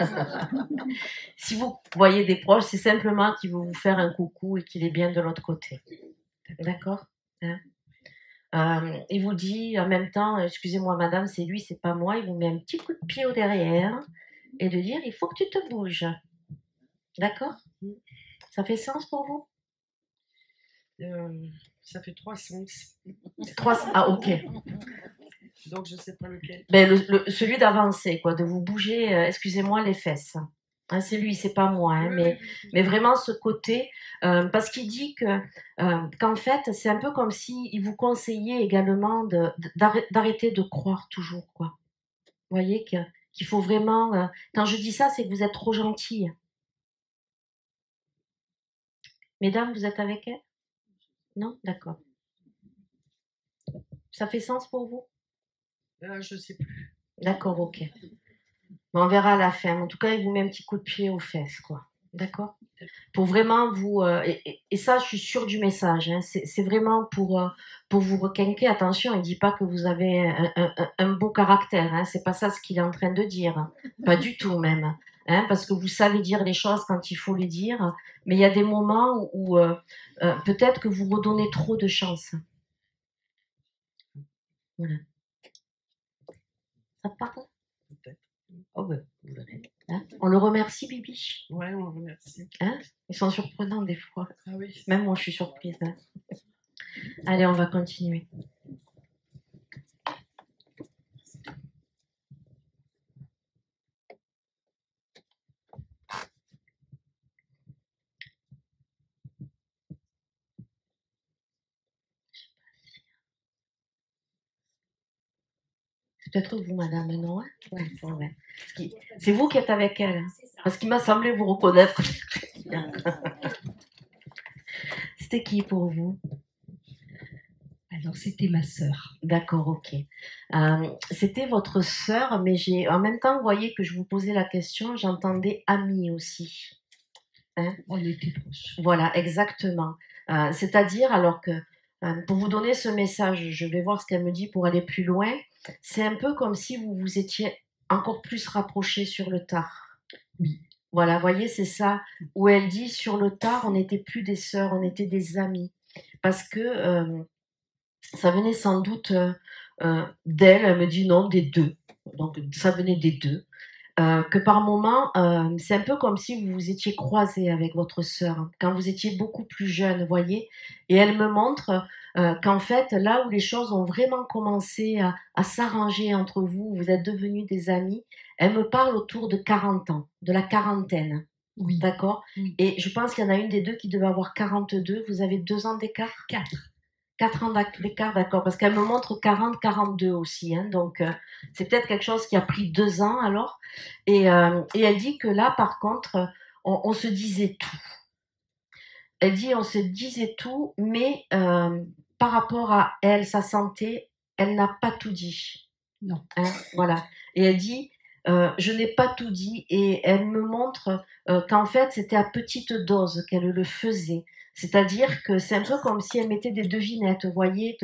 Si vous voyez des proches, c'est simplement qu'il veut vous faire un coucou et qu'il est bien de l'autre côté. D'accord. Hein? Il vous dit en même temps, excusez-moi madame, c'est lui, c'est pas moi, il vous met un petit coup de pied au derrière et de dire, il faut que tu te bouges. D'accord. Ça fait sens pour vous? Ça fait 3 sens. 3... Ah, ok. Donc je sais pas lequel. Ben, celui d'avancer, quoi, de vous bouger, excusez-moi, les fesses. Hein, c'est lui, c'est pas moi, hein, Ouais, mais vraiment ce côté, parce qu'il dit qu'en fait, c'est un peu comme si il vous conseillait également d'arrêter de croire toujours, quoi. Vous voyez qu'il faut vraiment. Quand je dis ça, c'est que vous êtes trop gentille. Mesdames, vous êtes avec elle? Non? D'accord. Ça fait sens pour vous? Je sais plus. D'accord, ok. Mais on verra à la fin. En tout cas, il vous met un petit coup de pied aux fesses, quoi. D'accord? Pour vraiment vous. Et ça, je suis sûre du message. Hein. C'est vraiment pour vous requinquer. Attention, il ne dit pas que vous avez un beau caractère. Hein. C'est pas ça ce qu'il est en train de dire. Pas du tout, même. Hein, parce que vous savez dire les choses quand il faut les dire. Mais il y a des moments où peut-être que vous redonnez trop de chance. Voilà. Ça te parle? Peut-être. Oh ben, vous verrez. Hein, on le remercie, Bibi. Ouais, on le remercie. Hein, ils sont surprenants des fois. Ah oui. Même moi, je suis surprise. Hein. Allez, on va continuer. C'est peut-être vous, madame, non? Hein? Ouais, ouais. C'est vous qui êtes avec elle. Hein? Parce qu'il m'a semblé vous reconnaître. C'était qui pour vous? Alors, c'était ma sœur. D'accord, ok. C'était votre sœur, mais en même temps, vous voyez que je vous posais la question, j'entendais amie aussi. Hein? On était proches. Voilà, exactement. C'est-à-dire, alors que, pour vous donner ce message, je vais voir ce qu'elle me dit pour aller plus loin, c'est un peu comme si vous vous étiez encore plus rapprochés sur le tard. Oui. Voilà, vous voyez, c'est ça, où elle dit, sur le tard, on n'était plus des sœurs, on était des amies. Parce que ça venait sans doute d'elle, elle me dit non, des deux. Donc ça venait des deux. Que par moment, c'est un peu comme si vous vous étiez croisés avec votre sœur, hein, quand vous étiez beaucoup plus jeune, vous voyez. Et elle me montre qu'en fait, là où les choses ont vraiment commencé à s'arranger entre vous, vous êtes devenus des amis, elle me parle autour de 40 ans, de la quarantaine. Oui. D'accord? Oui. Et je pense qu'il y en a une des deux qui devait avoir 42. Vous avez 2 ans d'écart? 4. 4 ans d'écart, d'accord, parce qu'elle me montre 40, 42 aussi, hein, donc c'est peut-être quelque chose qui a pris 2 ans alors, et elle dit que là, par contre, on se disait tout. Elle dit on se disait tout, mais par rapport à elle, sa santé, elle n'a pas tout dit. Non. Hein, voilà. Et elle dit, je n'ai pas tout dit, et elle me montre qu'en fait, c'était à petite dose qu'elle le faisait. C'est-à-dire que c'est un peu comme si elle mettait des devinettes, vous voyez,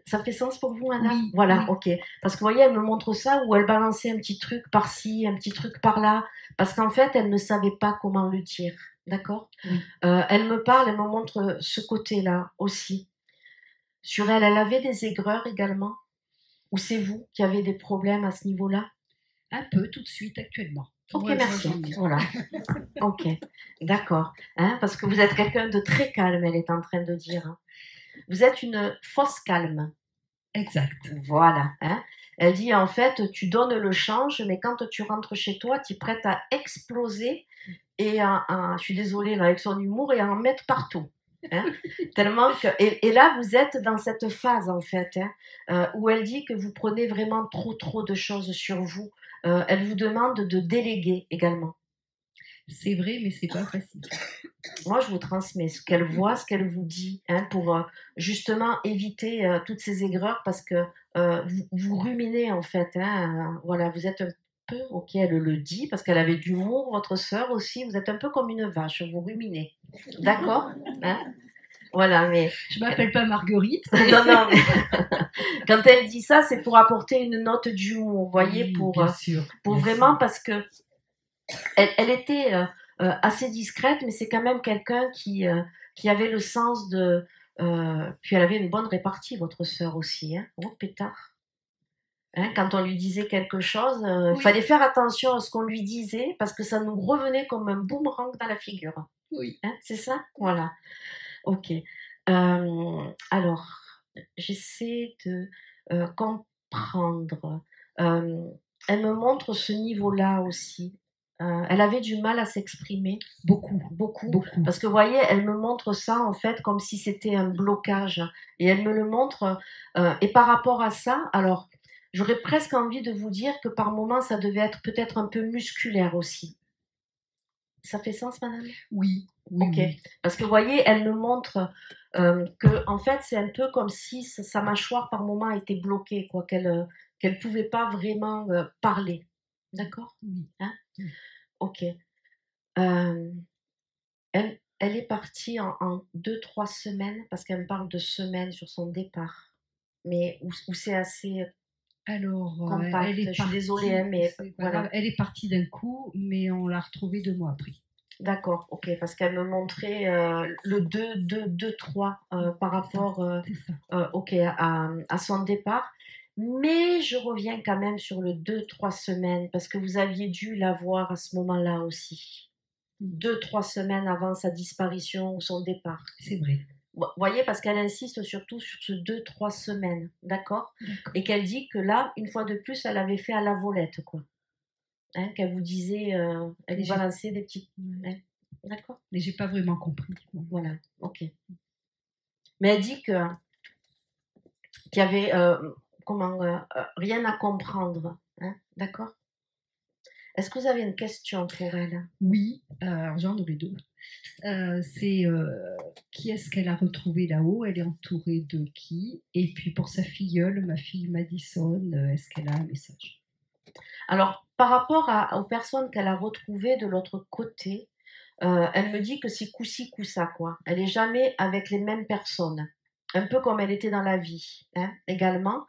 ça fait sens pour vous, Anna? Oui, voilà, oui. ok. Parce que vous voyez, elle me montre ça, où elle balançait un petit truc par-ci, un petit truc par-là, parce qu'en fait, elle ne savait pas comment le dire, d'accord? Oui. Elle me parle, elle me montre ce côté-là aussi. Sur elle, elle avait des aigreurs également? Ou c'est vous qui avez des problèmes à ce niveau-là? Un peu, tout de suite, actuellement. Ok, Ouais, merci. moi, j'en ai. Voilà. Ok, d'accord. Hein, parce que vous êtes quelqu'un de très calme, elle est en train de dire. Hein. Vous êtes une fausse calme. Exact. Voilà. Hein. Elle dit en fait, tu donnes le change, mais quand tu rentres chez toi, tu es prête à exploser et je suis désolée là, avec son humour, et à en mettre partout. Hein. Tellement que, et là, vous êtes dans cette phase en fait, hein, où elle dit que vous prenez vraiment trop de choses sur vous. Elle vous demande de déléguer également. C'est vrai, mais c'est pas facile. Moi, je vous transmets ce qu'elle voit, ce qu'elle vous dit, hein, pour justement éviter toutes ces aigreurs, parce que vous ruminez en fait. Hein, voilà, vous êtes un peu, ok, elle le dit, parce qu'elle avait de l'humour, votre sœur aussi, vous êtes un peu comme une vache, vous ruminez. D'accord? Hein, voilà, mais. Je m'appelle pas Marguerite. Non, mais quand elle dit ça, c'est pour apporter une note d'humour, vous voyez, Oui, pour bien sûr, bien vraiment, sûr. parce que elle était assez discrète, mais c'est quand même quelqu'un qui avait le sens de. Puis elle avait une bonne répartie, votre sœur aussi, hein. Oh, pétard. Hein, quand on lui disait quelque chose, il Oui. fallait faire attention à ce qu'on lui disait, parce que ça nous revenait comme un boomerang dans la figure. Oui. Hein, c'est ça? Voilà. Ok. Alors, j'essaie de comprendre. Elle me montre ce niveau-là aussi. Elle avait du mal à s'exprimer, Beaucoup, beaucoup. beaucoup. Parce que vous voyez, elle me montre ça en fait comme si c'était un blocage. Et elle me le montre. Et par rapport à ça, alors, j'aurais presque envie de vous dire que par moments, ça devait être peut-être un peu musculaire aussi. Ça fait sens, madame? Oui, oui, Ok. oui. Parce que vous voyez, elle me montre que en fait, c'est un peu comme si sa mâchoire par moment était bloquée, quoi, qu'elle pouvait pas vraiment parler. D'accord? Oui. Hein? Oui. Ok. Elle est partie en 2-3 semaines, parce qu'elle me parle de semaines sur son départ, mais où c'est assez Alors, compact. elle est Je suis partie, désolée, hein, mais c'est pas voilà. grave, elle est partie d'un coup, mais on l'a retrouvée 2 mois après. D'accord, ok, parce qu'elle me montrait le 2-2-2-3 par rapport C'est ça. ok, à son départ. Mais je reviens quand même sur le 2-3 semaines, parce que vous aviez dû la voir à ce moment-là aussi. 2-3 semaines avant sa disparition ou son départ. C'est vrai. Vous voyez, parce qu'elle insiste surtout sur ce 2-3 semaines, d'accord? D'accord. Et qu'elle dit que là, une fois de plus, elle avait fait à la volette, quoi. Hein, qu'elle vous disait, elle Et vous j'ai- balançait des petits... Ouais. hein, d'accord? Mais j'ai pas vraiment compris. Voilà, ok. Mais elle dit que qu'il y avait rien à comprendre, hein, d'accord? Est-ce que vous avez une question pour elle? Oui, alors j'en aurais 2. C'est qui est-ce qu'elle a retrouvé là-haut? Elle est entourée de qui? Et puis pour sa filleule, ma fille Madison, est-ce qu'elle a un message? Alors, par rapport aux personnes qu'elle a retrouvées de l'autre côté, elle me dit que c'est coup-ci, coup-ça, quoi. Elle n'est jamais avec les mêmes personnes. Un peu comme elle était dans la vie, hein, également.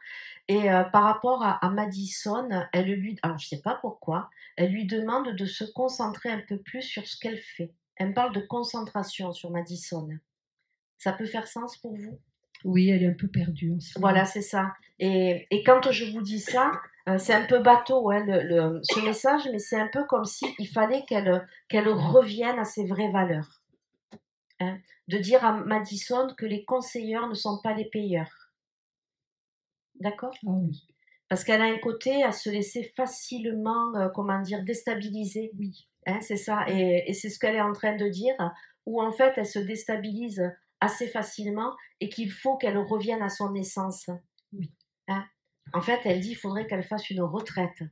Et par rapport à Madison, alors je ne sais pas pourquoi, elle lui demande de se concentrer un peu plus sur ce qu'elle fait. Elle me parle de concentration sur Madison. Ça peut faire sens pour vous? Oui, elle est un peu perdue en ce moment. Voilà, c'est ça. Et quand je vous dis ça, c'est un peu bateau, hein, ce message, mais c'est un peu comme s'il fallait qu'elle revienne à ses vraies valeurs. Hein. De dire à Madison que les conseilleurs ne sont pas les payeurs. D'accord? Ah oui, Parce qu'elle a un côté à se laisser facilement, comment dire, déstabiliser. oui. Hein, c'est ça. Et c'est ce qu'elle est en train de dire, où en fait elle se déstabilise assez facilement et qu'il faut qu'elle revienne à son essence. Oui. Hein. En fait, elle dit qu'il faudrait qu'elle fasse une retraite. Vous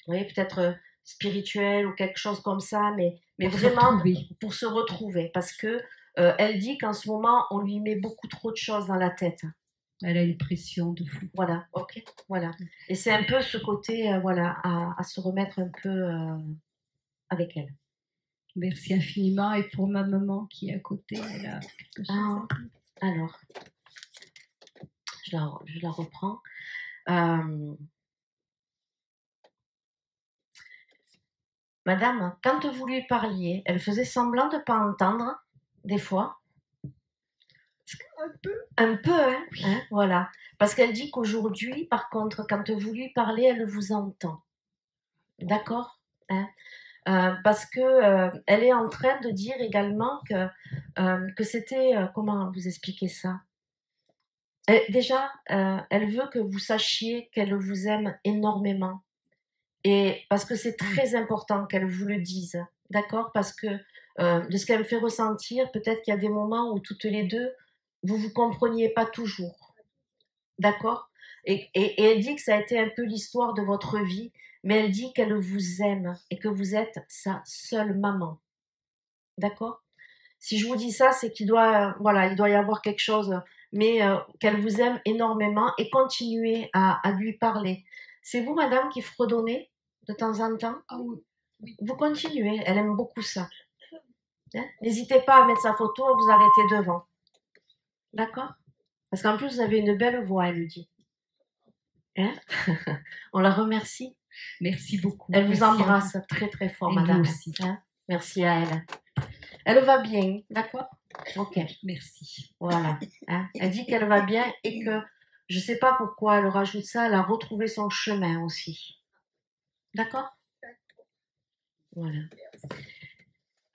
voyez, peut-être spirituelle ou quelque chose comme ça, mais Pour se vraiment retrouver. pour se retrouver. Parce que elle dit qu'en ce moment, on lui met beaucoup trop de choses dans la tête. Elle a une pression de fou. Voilà, ok, voilà. Et c'est un peu ce côté, voilà, à se remettre un peu avec elle. Merci infiniment. Et pour ma maman qui est à côté, elle a quelque chose à dire. Alors, je la reprends. Madame, quand vous lui parliez, elle faisait semblant de ne pas entendre, des fois. Un peu. Un peu, hein, voilà. Parce qu'elle dit qu'aujourd'hui, par contre, quand vous lui parlez, elle vous entend. D'accord, hein? Parce que elle est en train de dire également que c'était... comment vous expliquer ça? Déjà, elle veut que vous sachiez qu'elle vous aime énormément. Et parce que c'est très important qu'elle vous le dise, d'accord? Parce que de ce qu'elle me fait ressentir, peut-être qu'il y a des moments où toutes les deux, vous vous compreniez pas toujours, d'accord? Et elle dit que ça a été un peu l'histoire de votre vie, mais elle dit qu'elle vous aime et que vous êtes sa seule maman, d'accord? Si je vous dis ça, c'est voilà, il doit y avoir quelque chose, mais qu'elle vous aime énormément et continuez à lui parler. C'est vous, madame, qui fredonnez de temps en temps? Ah oui. Oui. Vous continuez, elle aime beaucoup ça. Hein? N'hésitez pas à mettre sa photo, à vous arrêter devant. D'accord? Parce qu'en plus, vous avez une belle voix, elle lui dit. Hein? On la remercie. Merci beaucoup. Elle vous Merci à embrasse très très fort, Et madame. vous aussi. Hein? Merci à elle. Elle va bien, d'accord? Ok. Merci. Voilà. Hein? Elle dit qu'elle va bien et que, je ne sais pas pourquoi elle rajoute ça, elle a retrouvé son chemin aussi. D'accord? Voilà.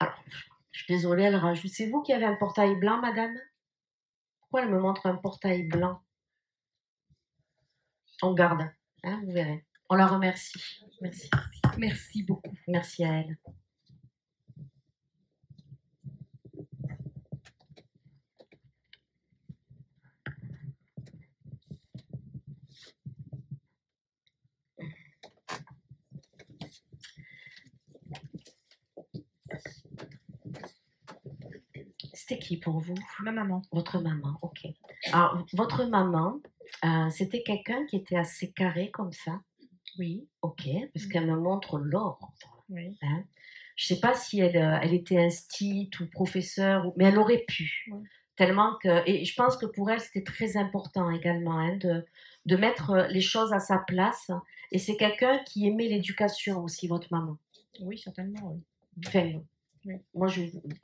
Alors, je suis désolée, elle rajoute. C'est vous qui avez un portail blanc, madame? Pourquoi elle me montre un portail blanc? On garde, hein, vous verrez. On la remercie. Merci. Merci beaucoup. Merci à elle. C'était qui pour vous? Ma maman. Votre maman, ok. Alors, votre maman, c'était quelqu'un qui était assez carré comme ça, Oui. ok, parce qu'elle me montre l'ordre. Oui. Hein. Je ne sais pas si elle était instite ou professeure, mais elle aurait pu. Ouais. Tellement que, et je pense que pour elle, c'était très important également hein, de mettre les choses à sa place. Et c'est quelqu'un qui aimait l'éducation aussi, votre maman. Oui, certainement, oui. Enfin, Oui. moi,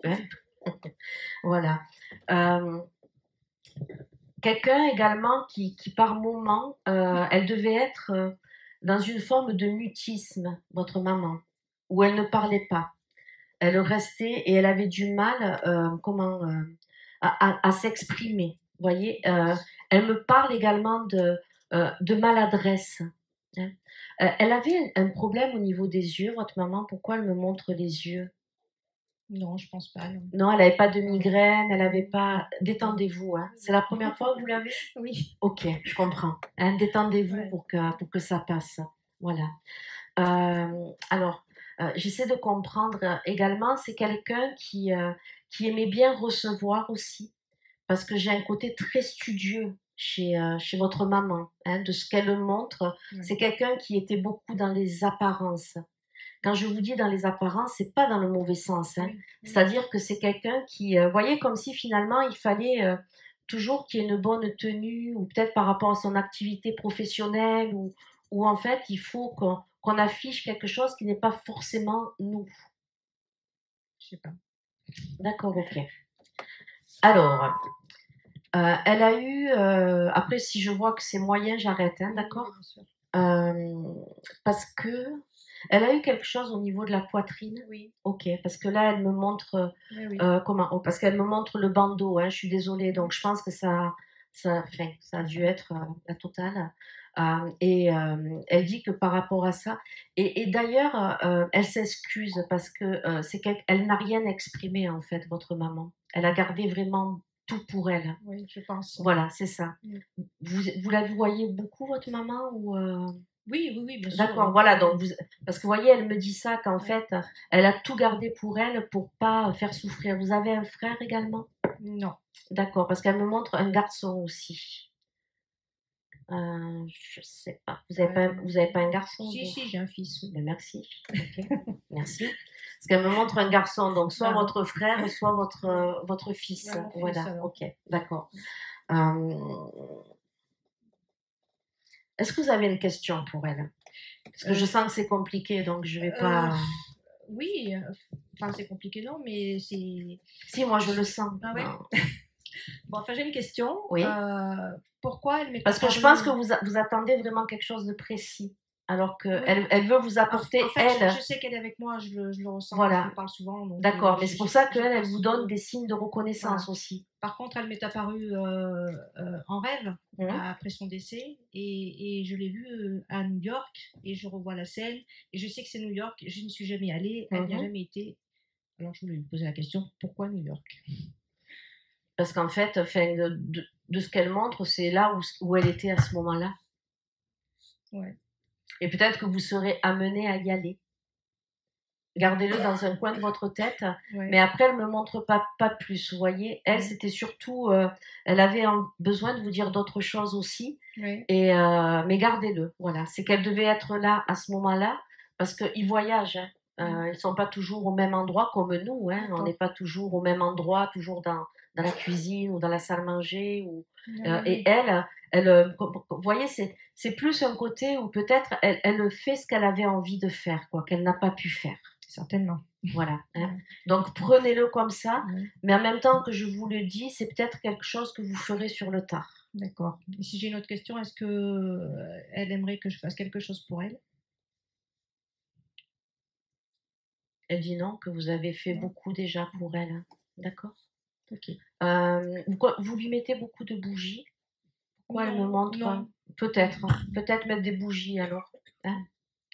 hein. Voilà. Quelqu'un également qui par moment, elle devait être dans une forme de mutisme, votre maman, où elle ne parlait pas. Elle restait et elle avait du mal, à s'exprimer. Vous voyez, elle me parle également de maladresse. Hein. Elle avait un problème au niveau des yeux, votre maman. Pourquoi elle me montre les yeux? Non, je pense pas. Non. Non, elle n'avait pas de migraine, elle n'avait pas. Détendez-vous, hein. C'est la première fois que vous l'avez? Oui. Ok, je comprends. Hein, détendez-vous Ouais. pour que ça passe. Voilà. Alors, j'essaie de comprendre également, c'est quelqu'un qui aimait bien recevoir aussi, parce que j'ai un côté très studieux chez votre maman, hein, de ce qu'elle montre. Ouais. C'est quelqu'un qui était beaucoup dans les apparences. Quand je vous dis dans les apparences, c'est pas dans le mauvais sens. Hein. Oui. C'est-à-dire que c'est quelqu'un qui, voyez, comme si finalement il fallait toujours qu'il y ait une bonne tenue, ou peut-être par rapport à son activité professionnelle, ou en fait il faut qu'on affiche quelque chose qui n'est pas forcément nous. Je sais pas. D'accord, ok. Alors, elle a eu, après si je vois que c'est moyen, j'arrête, hein, d'accord? Oui, bien sûr. Parce que elle a eu quelque chose au niveau de la poitrine. Oui. Ok, parce que là, elle me montre Oui, oui. comment. Oh, parce qu'elle me montre le bandeau. Hein, je suis désolée. Donc, je pense que ça a dû être la totale. Elle dit que par rapport à ça, et d'ailleurs, elle s'excuse parce que elle n'a rien exprimé en fait, votre maman. Elle a gardé vraiment tout pour elle. Oui, je pense. Voilà, c'est ça. Mm. Vous la voyez beaucoup, votre maman ou Oui, oui, oui, bien sûr. D'accord, oui. voilà. Donc parce que vous voyez, elle me dit ça qu'en Ouais. fait, elle a tout gardé pour elle pour pas faire souffrir. Vous avez un frère également? Non. D'accord, parce qu'elle me montre un garçon aussi. Je sais pas. Vous avez pas un garçon? Si, vous si, j'ai un fils. Oui. Ben, merci. Ok, merci. Parce qu'elle me montre un garçon, donc soit votre frère, soit votre fils. Ouais, mon fils, Voilà, alors. ok, d'accord. Est-ce que vous avez une question pour elle? Parce que je sens que c'est compliqué, donc je vais pas. Oui, enfin c'est compliqué, non, mais c'est. Si, moi je le sens. Ah ouais. Non. Bon, enfin j'ai une question. Oui. Pourquoi elle m'est Parce que je pense que vous attendez vraiment quelque chose de précis. Alors qu'elle Oui. elle veut vous apporter, En fait, elle. je sais qu'elle est avec moi, je le ressens, Voilà. je lui parle souvent. donc, D'accord, mais c'est pour ça qu'elle pense vous donne que- des signes de reconnaissance Voilà. aussi. Par contre, elle m'est apparue en rêve Mhm. après son décès et je l'ai vue à New York et je revois la scène et je sais que c'est New York, je ne suis jamais allée, elle n'y a Mhm. jamais été. Alors je voulais lui poser la question, pourquoi New York? Parce qu'en fait, enfin, de ce qu'elle montre, c'est là où elle était à ce moment-là. Ouais. Et peut-être que vous serez amené à y aller. Gardez-le dans un coin de votre tête, Ouais. mais après, elle me montre pas plus, vous voyez. Elle, Ouais. c'était surtout, elle avait besoin de vous dire d'autres choses aussi, Ouais. mais gardez-le, voilà. C'est qu'elle devait être là à ce moment-là, parce qu'ils voyagent, hein. Ils sont pas toujours au même endroit comme nous, hein. On n'est pas toujours au même endroit, toujours dans la cuisine ou dans la salle à manger. Et elle, vous voyez, c'est plus un côté où peut-être elle fait ce qu'elle avait envie de faire, quoi, qu'elle n'a pas pu faire. Certainement. Voilà. Hein. Ouais. Donc prenez-le comme ça, Ouais. mais en même temps que je vous le dis, c'est peut-être quelque chose que vous ferez sur le tard. D'accord. Et si j'ai une autre question, est-ce que elle aimerait que je fasse quelque chose pour elle? Elle dit non, que vous avez fait Ouais. beaucoup déjà pour elle. Hein. D'accord. Ok. Vous lui mettez beaucoup de bougies. Pourquoi elle me Non, montre non. Peut-être. Peut-être mettre des bougies alors. Hein.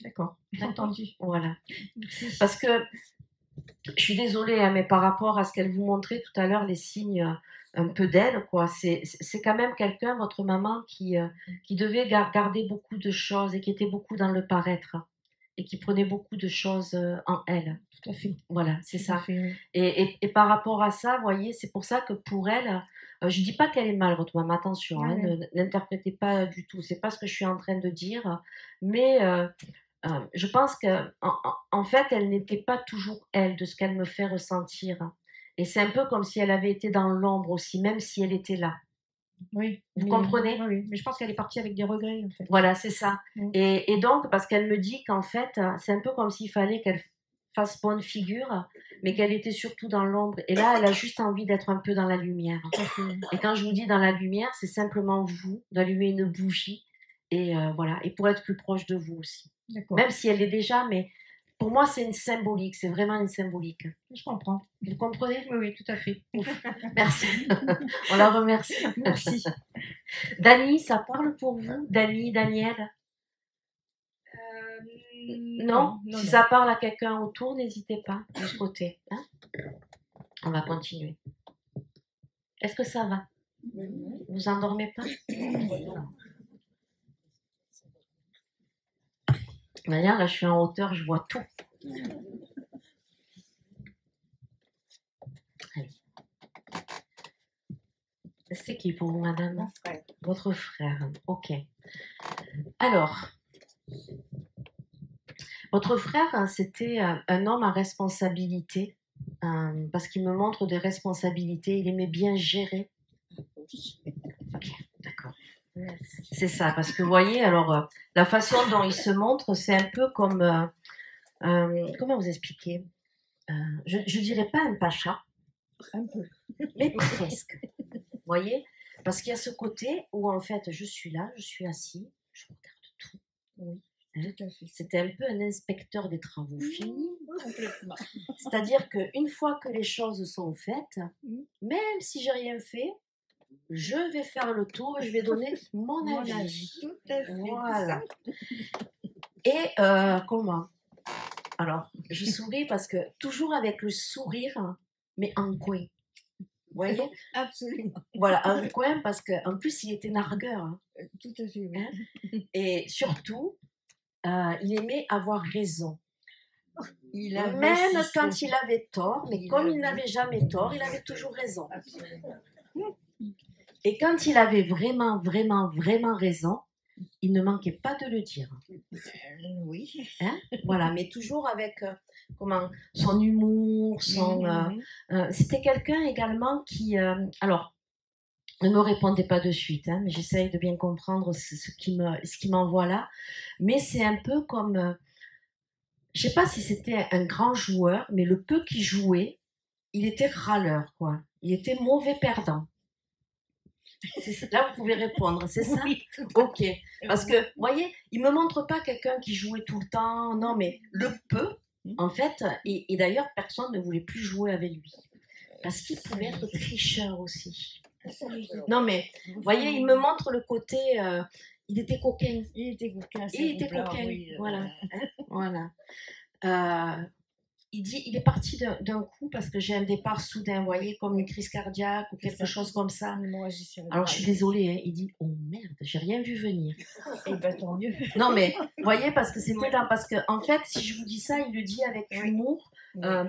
D'accord, j'ai D'accord. entendu. Voilà. Merci. Parce que, je suis désolée, hein, mais par rapport à ce qu'elle vous montrait tout à l'heure, les signes un peu d'elle, quoi, c'est quand même quelqu'un, votre maman, qui devait garder beaucoup de choses et qui était beaucoup dans le paraître et qui prenait beaucoup de choses en elle. Tout à fait. Voilà, c'est Tout à ça. fait, oui. Et par rapport à ça, vous voyez, c'est pour ça que pour elle, je dis pas qu'elle est mal, votre maman, attention, hein, Ouais. n'interprétez pas du tout, c'est pas ce que je suis en train de dire, mais je pense qu'en fait, elle n'était pas toujours elle, de ce qu'elle me fait ressentir. Et c'est un peu comme si elle avait été dans l'ombre aussi, même si elle était là. Oui, Vous mais, comprenez? oui, oui. Mais je pense qu'elle est partie avec des regrets, en fait. Voilà, c'est ça. Mm. Et donc, parce qu'elle me dit qu'en fait, c'est un peu comme s'il fallait qu'elle fasse bonne figure, mais qu'elle était surtout dans l'ombre. Et là, elle a juste envie d'être un peu dans la lumière. Tout à fait. Et quand je vous dis dans la lumière, c'est simplement vous, d'allumer une bougie, et voilà, et pour être plus proche de vous aussi. D'accord. Même si elle l'est déjà, mais pour moi, c'est une symbolique, c'est vraiment une symbolique. Je comprends. Vous comprenez? Oui, oui, tout à fait. Merci. On la remercie. Merci. Dany, ça parle pour vous? Dany, Daniel? Non? Si ça parle à quelqu'un autour, n'hésitez pas, de ce côté. Hein? On va continuer. Est-ce que ça va? Vous endormez pas? D'ailleurs, là, je suis en hauteur, je vois tout. Allez. C'est qui pour vous, madame? Mon frère. Votre frère, ok. Alors, votre frère, c'était un homme à responsabilité, parce qu'il me montre des responsabilités, il aimait bien gérer. Ok, d'accord. C'est ça, parce que vous voyez, alors, la façon dont il se montre, c'est un peu comme, comment vous expliquer? Je dirais pas un pacha, Un peu. mais presque. Vous voyez? Parce qu'il y a ce côté où, en fait, je suis là, je suis assis, je regarde tout. Oui, Hein? tout à fait. C'était un peu un inspecteur des travaux finis. Complètement. C'est-à-dire qu'une fois que les choses sont faites, Mm. même si j'ai rien fait, je vais faire le tour et je vais donner mon Mon avis. avis, tout à fait. Voilà. Et comment? Alors, je souris parce que toujours avec le sourire, mais en coin. Vous voyez? Absolument. Voilà, en coin parce qu'en plus, il était nargueur. Hein. Tout à fait, oui. Hein? Et surtout, il aimait avoir raison. Il avait Même système- quand il avait tort, mais Il comme avait- il n'avait jamais tort, il avait toujours raison. Absolument. Et quand il avait vraiment, vraiment, vraiment raison, il ne manquait pas de le dire. Oui. Voilà, mais toujours avec comment, son humour, son... Mhm. c'était quelqu'un également qui... alors, ne me répondez pas de suite, hein, mais j'essaye de bien comprendre ce qui m'envoie là. Mais c'est un peu comme... je ne sais pas si c'était un grand joueur, mais le peu qu'il jouait, il était râleur, quoi. Il était mauvais perdant. Là, vous pouvez répondre, c'est ça? Oui. Ok. Parce que, vous voyez, il ne me montre pas quelqu'un qui jouait tout le temps. Non, mais le peu, en fait, et d'ailleurs, personne ne voulait plus jouer avec lui. Parce qu'il pouvait être tricheur aussi. Non, mais, vous voyez, il me montre le côté... il était coquin. Il était coquin. Il était coquin, oui, voilà. Hein, voilà. Il dit, il est parti d'un coup parce que j'ai un départ soudain, vous voyez, comme une crise cardiaque ou quelque chose comme ça. Alors je suis désolée, hein, il dit, oh merde, j'ai rien vu venir. Et ben tant mieux. Non mais, vous voyez, parce que c'était là, parce que en fait, si je vous dis ça, il le dit avec humour,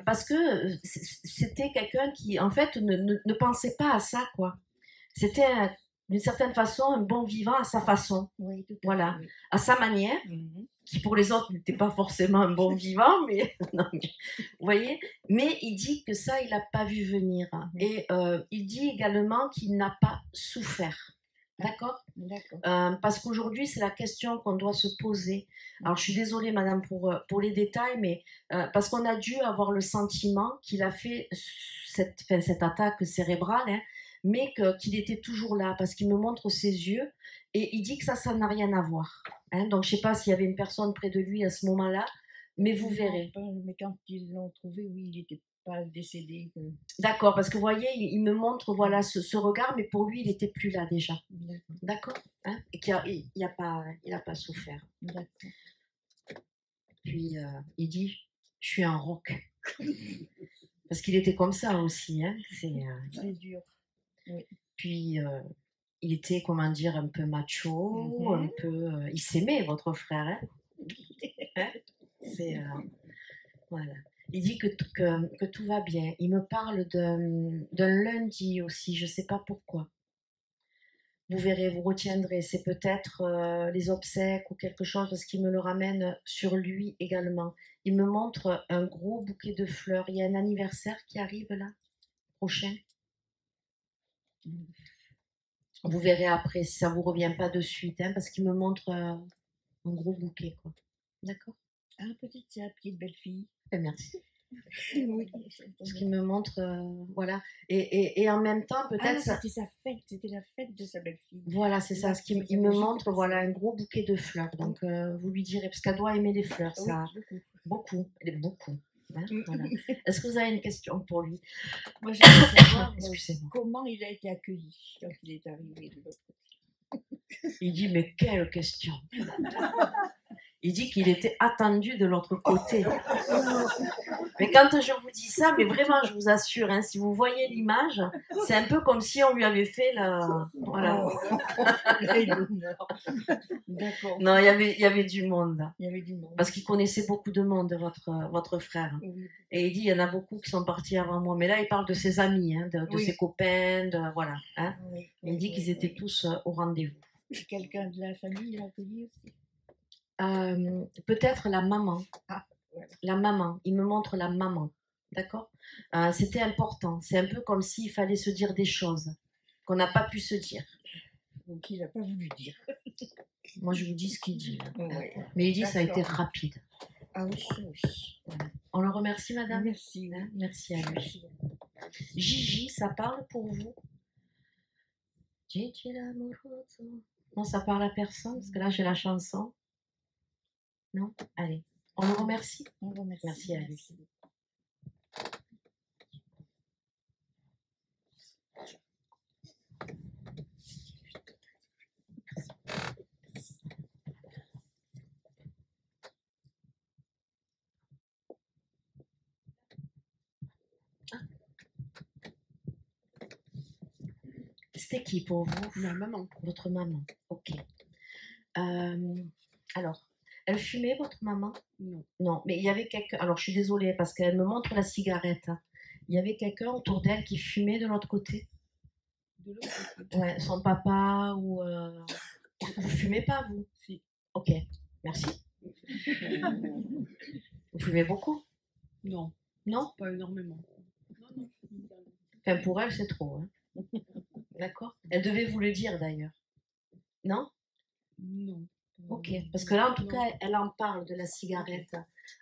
parce que c'était quelqu'un qui, en fait, ne pensait pas à ça, quoi. C'était d'une certaine façon un bon vivant à sa façon, Oui, tout à voilà, fait, oui. à sa manière. Qui pour les autres n'était pas forcément un bon vivant, mais, non, mais vous voyez, mais il dit que ça, il n'a pas vu venir. Et il dit également qu'il n'a pas souffert. D'accord? D'accord. Parce qu'aujourd'hui, c'est la question qu'on doit se poser. Alors, je suis désolée, madame, pour les détails, mais parce qu'on a dû avoir le sentiment qu'il a fait cette attaque cérébrale, hein, mais qu'il était toujours là, parce qu'il me montre ses yeux, et il dit que ça n'a rien à voir. Hein, donc, je ne sais pas s'il y avait une personne près de lui à ce moment-là, mais vous verrez. Mais quand ils l'ont trouvé, oui, il n'était pas décédé. D'accord, parce que vous voyez, il me montre voilà, ce regard, mais pour lui, il n'était plus là déjà. D'accord, hein, et qu'il n'a pas souffert. D'accord. puis il dit, je suis un roc. Parce qu'il était comme ça aussi. Hein. C'est dur. Oui. Puis il était, comment dire, un peu macho, un peu... il s'aimait, votre frère. Hein. Hein? C'est... voilà. Il dit que tout va bien. Il me parle d'un lundi aussi, je ne sais pas pourquoi. Vous verrez, vous retiendrez. C'est peut-être les obsèques ou quelque chose, parce qu'il me le ramène sur lui également. Il me montre un gros bouquet de fleurs. Il y a un anniversaire qui arrive là, prochain. Vous verrez après, si ça ne vous revient pas de suite, hein, parce qu'il me montre un gros bouquet, quoi. D'accord? Ah, peut-être c'est la petite belle-fille. Merci. Oui. Parce qu'il me montre, voilà. Et en même temps, peut-être... c'était sa fête, c'était la fête de sa belle-fille. Voilà, c'est ça. Il me montre, voilà, un gros bouquet de fleurs. Donc, vous lui direz, parce qu'elle doit aimer les fleurs, ça. Oui, Beaucoup. Elle aime beaucoup. Hein, voilà. Est-ce que vous avez une question pour lui? Moi, je veux savoir Excusez-moi. comment il a été accueilli quand il est arrivé de l'autre côté. Il dit, mais quelle question! Il dit qu'il était attendu de l'autre côté. Mais quand je vous dis ça, mais vraiment, je vous assure, hein, si vous voyez l'image, c'est un peu comme si on lui avait fait la... Voilà. D'accord. Non, il y avait du monde. Il y avait du monde. Parce qu'il connaissait beaucoup de monde, votre frère. Oui. Et il dit, il y en a beaucoup qui sont partis avant moi. Mais là, il parle de ses amis, hein, de Oui. ses copains, voilà. Hein. Oui, Et il dit qu'ils étaient tous au rendez-vous. Quelqu'un de la famille l'a accueilli aussi? Peut-être la maman. Ah, voilà. La maman. Il me montre la maman. D'accord? C'était important. C'est un peu comme s'il fallait se dire des choses qu'on n'a pas pu se dire. Donc il n'a pas voulu dire. Moi, je vous dis ce qu'il dit. Ouais. Mais il dit ça a été D'accord. rapide. Ah oui, oui. Voilà. On le remercie, madame? Merci. Hein, merci à lui. Merci. Gigi, ça parle pour vous? Gigi l'amoroso. Non, ça parle à personne, parce que là, j'ai la chanson. Non? Allez. On le remercie? On vous remercie. Merci à lui. Merci. C'était qui pour vous? Ma maman. Votre maman. Ok. Alors, elle fumait, votre maman? Non. Non, mais il y avait quelqu'un. Alors, je suis désolée parce qu'elle me montre la cigarette. Il y avait quelqu'un autour d'elle qui fumait de l'autre côté? De l'autre côté. Ouais, son papa ou. Vous fumez pas, vous? Si. Ok, merci. Vous fumez beaucoup? Non, Non? pas énormément. Non. Enfin, pour elle, c'est trop. Hein. D'accord? Elle devait vous le dire d'ailleurs. Non? Non. Ok, parce que là, en tout cas, elle en parle de la cigarette.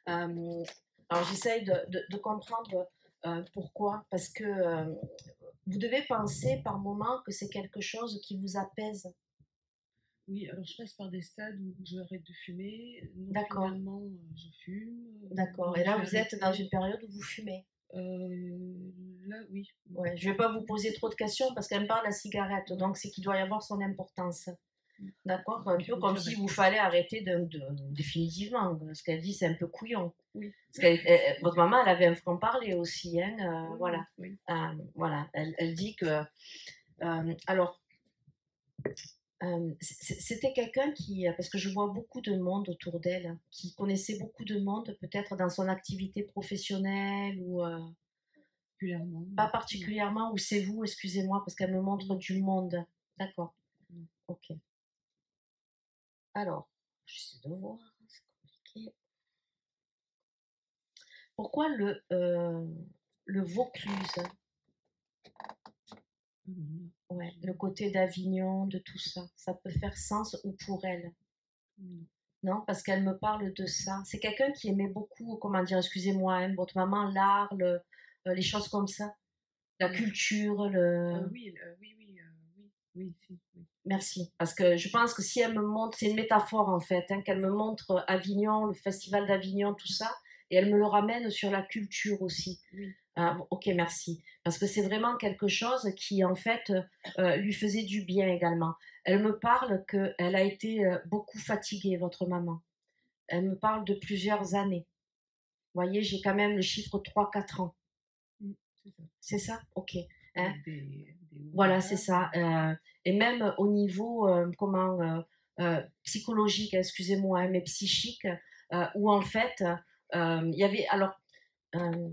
Alors, j'essaye de comprendre pourquoi. Parce que vous devez penser par moment que c'est quelque chose qui vous apaise. Oui, alors je passe par des stades où je arrête de fumer. Donc, D'accord. finalement, je fume. D'accord. Donc, Et là, je vous vais êtes dans une période où vous fumez. Là, oui. Ouais, je ne vais pas vous poser trop de questions parce qu'elle me parle de la cigarette. Donc, c'est qu'il doit y avoir son importance. D'accord? Un peu comme si vous fallait arrêter définitivement. Ce qu'elle dit, c'est un peu couillon. Oui. Parce votre maman, elle avait un franc-parler aussi. Hein, Oui, voilà. oui. Voilà. Elle dit que... alors, c'était quelqu'un qui... Parce que je vois beaucoup de monde autour d'elle, qui connaissait beaucoup de monde, peut-être dans son activité professionnelle ou... Particulièrement. Pas particulièrement, ou c'est vous, excusez-moi, parce qu'elle me montre du monde. D'accord. Ok. Alors, j'essaie de voir, c'est compliqué. Pourquoi le Vaucluse? Ouais, le côté d'Avignon, de tout ça. Ça peut faire sens ou pour elle? Non, parce qu'elle me parle de ça. C'est quelqu'un qui aimait beaucoup, comment dire, excusez-moi, hein, votre maman, l'art, les choses comme ça. La culture, Oui, si. Oui. Merci. Parce que je pense que si elle me montre, c'est une métaphore en fait, hein, qu'elle me montre Avignon, le festival d'Avignon, tout ça, et elle me le ramène sur la culture aussi. Oui. Ok, merci. Parce que c'est vraiment quelque chose qui en fait lui faisait du bien également. Elle me parle qu'elle a été beaucoup fatiguée, votre maman. elle me parle de plusieurs années. Vous voyez, j'ai quand même le chiffre 3-4 ans. C'est ça. C'est ça? Ok. Hein? Avec des hauts, Voilà, des c'est bas. ça. Et même au niveau psychologique, excusez-moi, hein, mais psychique, où en fait, il y avait. Alors, euh,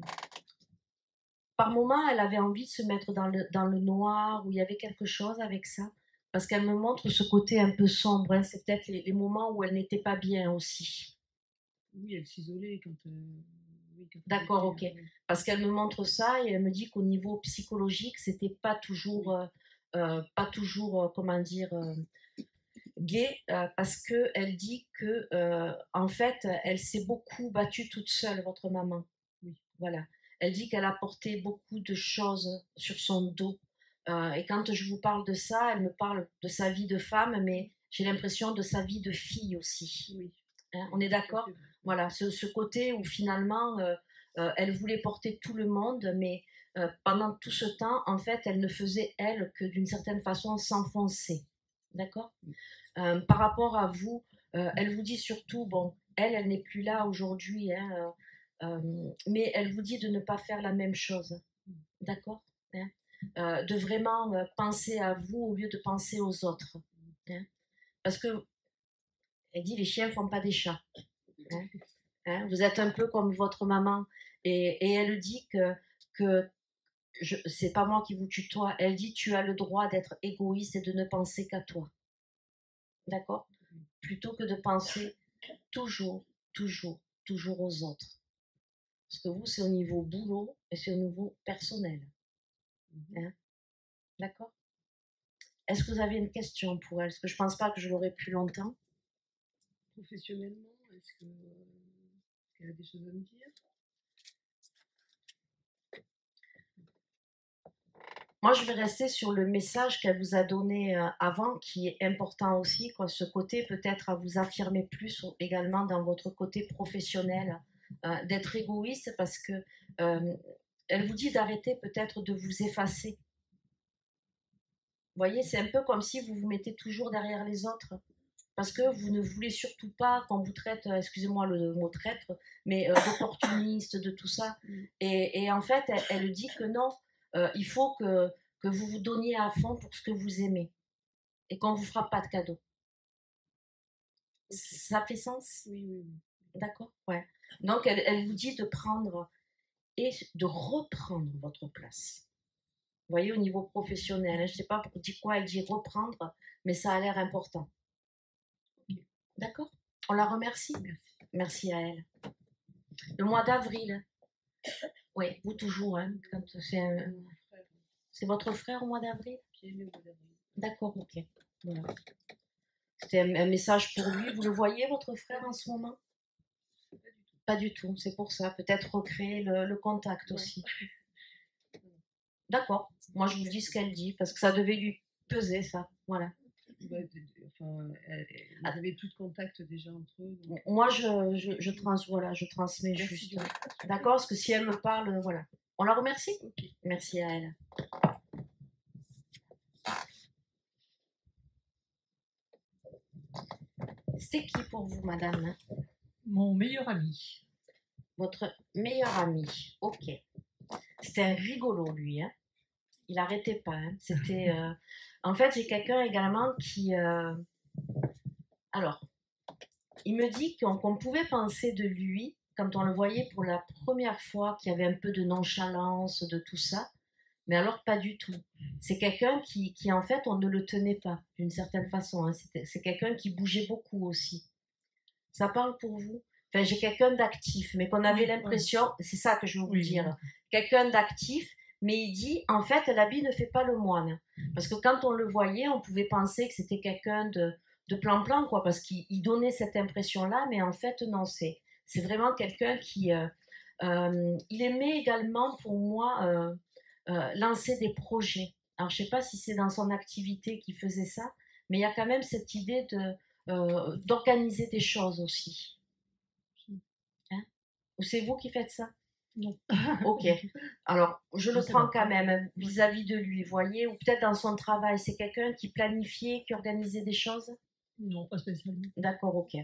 par moment, elle avait envie de se mettre dans le noir, où il y avait quelque chose avec ça. Parce qu'elle me montre ce côté un peu sombre. Hein. C'est peut-être les moments où elle n'était pas bien aussi. Oui, elle s'isolait quand, oui, quand elle D'accord, était, ok. Parce qu'elle me montre ça et elle me dit qu'au niveau psychologique, c'était pas toujours, comment dire, gai, parce que elle dit que, en fait, elle s'est beaucoup battue toute seule, votre maman. Oui. Voilà. Elle dit qu'elle a porté beaucoup de choses sur son dos. Et quand je vous parle de ça, elle me parle de sa vie de femme, mais j'ai l'impression de sa vie de fille aussi. Oui. Hein, on est d'accord? Voilà, ce côté où finalement, elle voulait porter tout le monde, mais pendant tout ce temps, en fait, elle ne faisait, elle, que d'une certaine façon s'enfoncer. D'accord? Par rapport à vous, elle vous dit surtout, bon, elle n'est plus là aujourd'hui, hein, mais elle vous dit de ne pas faire la même chose. D'accord? Hein? De vraiment penser à vous au lieu de penser aux autres. Hein? Parce que, elle dit, les chiens ne font pas des chats. Hein? Hein? Vous êtes un peu comme votre maman. Et elle dit que c'est pas moi qui vous tutoie. Elle dit, tu as le droit d'être égoïste et de ne penser qu'à toi. D'accord? Plutôt que de penser toujours, toujours, toujours aux autres. Parce que vous, c'est au niveau boulot et c'est au niveau personnel. Hein? D'accord? Est-ce que vous avez une question pour elle? Parce que je pense pas que je l'aurai plus longtemps. Professionnellement, est-ce qu'elle a des choses à me dire? Moi, je vais rester sur le message qu'elle vous a donné avant, qui est important aussi, quoi, ce côté peut-être à vous affirmer plus également dans votre côté professionnel, d'être égoïste parce que elle vous dit d'arrêter peut-être de vous effacer. Vous voyez, c'est un peu comme si vous vous mettez toujours derrière les autres. Parce que vous ne voulez surtout pas qu'on vous traite, excusez-moi le mot traître, mais d'opportuniste, de tout ça. Et en fait, elle dit que non, il faut que vous vous donniez à fond pour ce que vous aimez et qu'on ne vous fera pas de cadeau. Ça fait sens? Oui, oui, oui. D'accord? Ouais. Donc, elle vous dit de prendre et de reprendre votre place. Vous voyez, au niveau professionnel, hein, je ne sais pas pour dire quoi elle dit reprendre, mais ça a l'air important. D'accord? On la remercie? Merci. Merci à elle. Le mois d'avril. Oui, vous toujours, hein, quand c'est Mon frère, c'est votre frère au mois d'avril? qui est né au mois d'avril. D'accord, ok. Voilà. C'était un message pour lui. Vous le voyez, votre frère, en ce moment? Pas du tout, c'est pour ça. Peut-être recréer le contact aussi. D'accord. Moi, je vous dis ce qu'elle dit, parce que ça devait lui peser, ça. Voilà. Ouais, enfin, ils avaient plus de contact déjà entre eux. Donc... Moi, je transmets Merci juste. beaucoup. D'accord? Parce que si elle me parle, voilà. On la remercie? Ok. Merci à elle. C'était qui pour vous, madame? Mon meilleur ami. Votre meilleur ami. Ok. C'était un rigolo, lui. Hein. Il n'arrêtait pas. Hein. C'était. En fait, j'ai quelqu'un également qui. Alors, il me dit qu'on pouvait penser de lui, quand on le voyait pour la première fois, qu'il y avait un peu de nonchalance, de tout ça. Mais alors, pas du tout. C'est quelqu'un qui, en fait, on ne le tenait pas, d'une certaine façon. Hein. C'est quelqu'un qui bougeait beaucoup aussi. Ça parle pour vous? Enfin, j'ai quelqu'un d'actif, mais qu'on avait l'impression, c'est ça que je veux vous dire, quelqu'un d'actif, mais il dit, en fait, l'habit ne fait pas le moine. Parce que quand on le voyait, on pouvait penser que c'était quelqu'un de plan-plan, quoi, parce qu'il donnait cette impression-là, mais en fait, non, c'est vraiment quelqu'un qui... il aimait également, pour moi, lancer des projets. Alors, je ne sais pas si c'est dans son activité qu'il faisait ça, mais il y a quand même cette idée d'organiser des choses aussi. Hein? Ou c'est vous qui faites ça? Non. Ok. Alors, je le prends quand même vis-à-vis de lui, voyez, ou peut-être dans son travail. C'est quelqu'un qui planifiait, qui organisait des choses? Non, pas spécialement. D'accord, ok.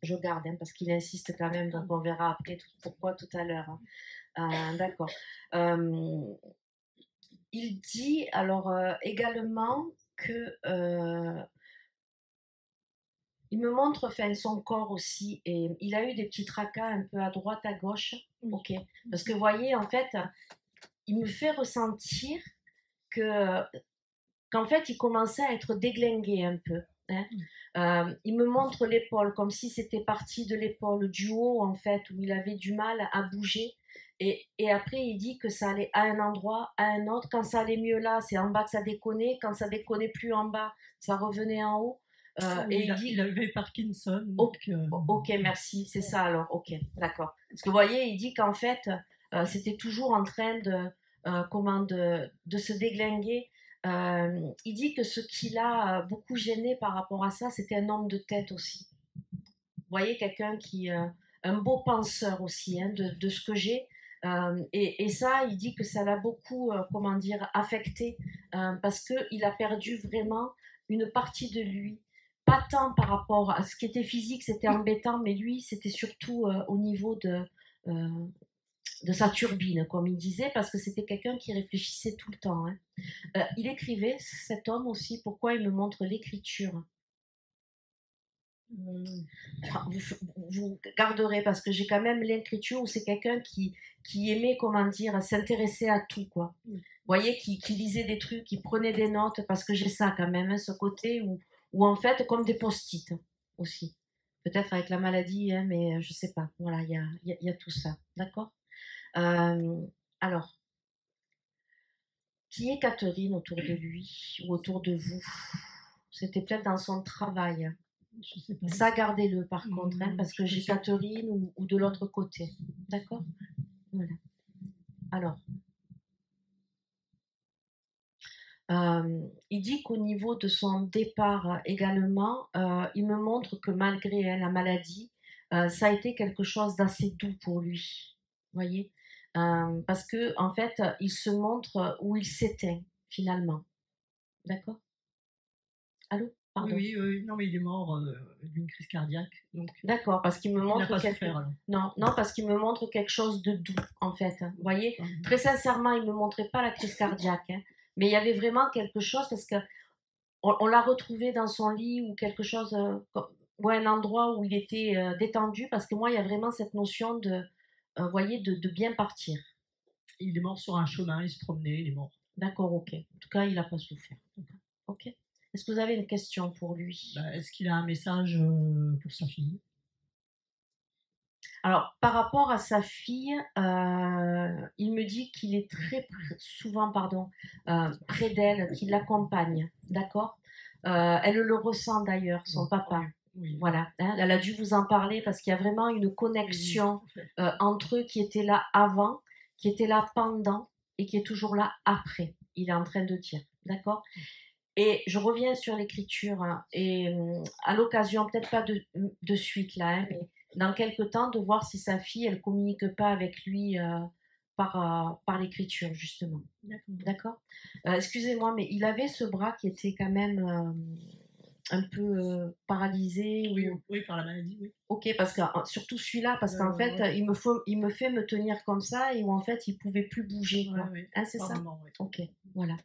je garde, hein, parce qu'il insiste quand même, donc on verra après pourquoi tout à l'heure. Hein. D'accord. Il dit alors également que il me montre son corps aussi, et il a eu des petits tracas un peu à droite, à gauche. Ok. Parce que vous voyez, en fait, il me fait ressentir qu'en fait, il commençait à être déglingué un peu. Hein. Il me montre l'épaule, comme si c'était parti de l'épaule, du haut, en fait, où il avait du mal à bouger. Et après, il dit que ça allait à un endroit, à un autre. Quand ça allait mieux là, c'est en bas que ça déconnait. Quand ça déconnait plus en bas, ça revenait en haut. Et il avait Parkinson. Donc, ok, merci, c'est ça alors, ok, d'accord. Parce que vous voyez, il dit qu'en fait, c'était toujours en train de se déglinguer. Il dit que ce qui l'a beaucoup gêné par rapport à ça, c'était un homme de tête aussi. Vous voyez, quelqu'un qui, un beau penseur aussi, hein, de ce que j'ai. Et ça, il dit que ça l'a beaucoup, affecté, parce qu'il a perdu vraiment une partie de lui. Pas tant par rapport à ce qui était physique, c'était embêtant, mais lui, c'était surtout au niveau de sa turbine, comme il disait, parce que c'était quelqu'un qui réfléchissait tout le temps. Hein. Il écrivait, cet homme aussi, pourquoi il me montre l'écriture. Vous garderez, parce que j'ai quand même l'écriture où c'est quelqu'un qui aimait, s'intéresser à tout, quoi. Vous voyez, qui lisait des trucs, qui prenait des notes, parce que j'ai ça quand même, hein, ce côté où en fait, comme des post-it aussi. Peut-être avec la maladie, hein, mais je sais pas. Voilà, il y a tout ça. D'accord. Alors, qui est Catherine autour de lui ou autour de vous? C'était peut-être dans son travail. Je sais pas. Ça, gardez-le par contre, hein, parce que j'ai Catherine ou de l'autre côté. D'accord. Voilà. Alors, il dit qu'au niveau de son départ également, il me montre que malgré la maladie, ça a été quelque chose d'assez doux pour lui. Vous voyez, parce que en fait, il se montre où il s'éteint finalement. D'accord. Allô. Pardon. Oui, non, mais il est mort d'une crise cardiaque. D'accord, parce qu'il me montre non, parce qu'il me montre quelque chose de doux en fait. Vous voyez, très sincèrement, il me montrait pas la crise cardiaque, hein, mais il y avait vraiment quelque chose parce que on l'a retrouvé dans son lit ou quelque chose, ou un endroit où il était détendu, parce que moi, il y a vraiment cette notion de, voyez, de bien partir. Il est mort sur un chemin, il se promenait, il est mort. D'accord, ok. En tout cas, il n'a pas souffert. Ok. Est-ce que vous avez une question pour lui? Est-ce qu'il a un message pour sa fille? Alors, par rapport à sa fille, il me dit qu'il est très souvent près d'elle, qu'il l'accompagne, d'accord. Elle le ressent d'ailleurs, son papa. Oui. Voilà, hein, elle a dû vous en parler parce qu'il y a vraiment une connexion entre eux qui était là avant, qui était là pendant et qui est toujours là après, il est en train de dire, d'accord. Et je reviens sur l'écriture, hein, et à l'occasion, peut-être pas de suite là, hein, mais dans quelques temps, de voir si sa fille, elle communique pas avec lui par l'écriture, justement. D'accord. Excusez-moi, mais il avait ce bras qui était quand même un peu paralysé. Oui, par la maladie, oui. Ok, parce que surtout celui-là, parce qu'en fait, il me fait me tenir comme ça et où en fait, il pouvait plus bouger. Quoi. Hein, c'est ça. Oui. Ok, voilà.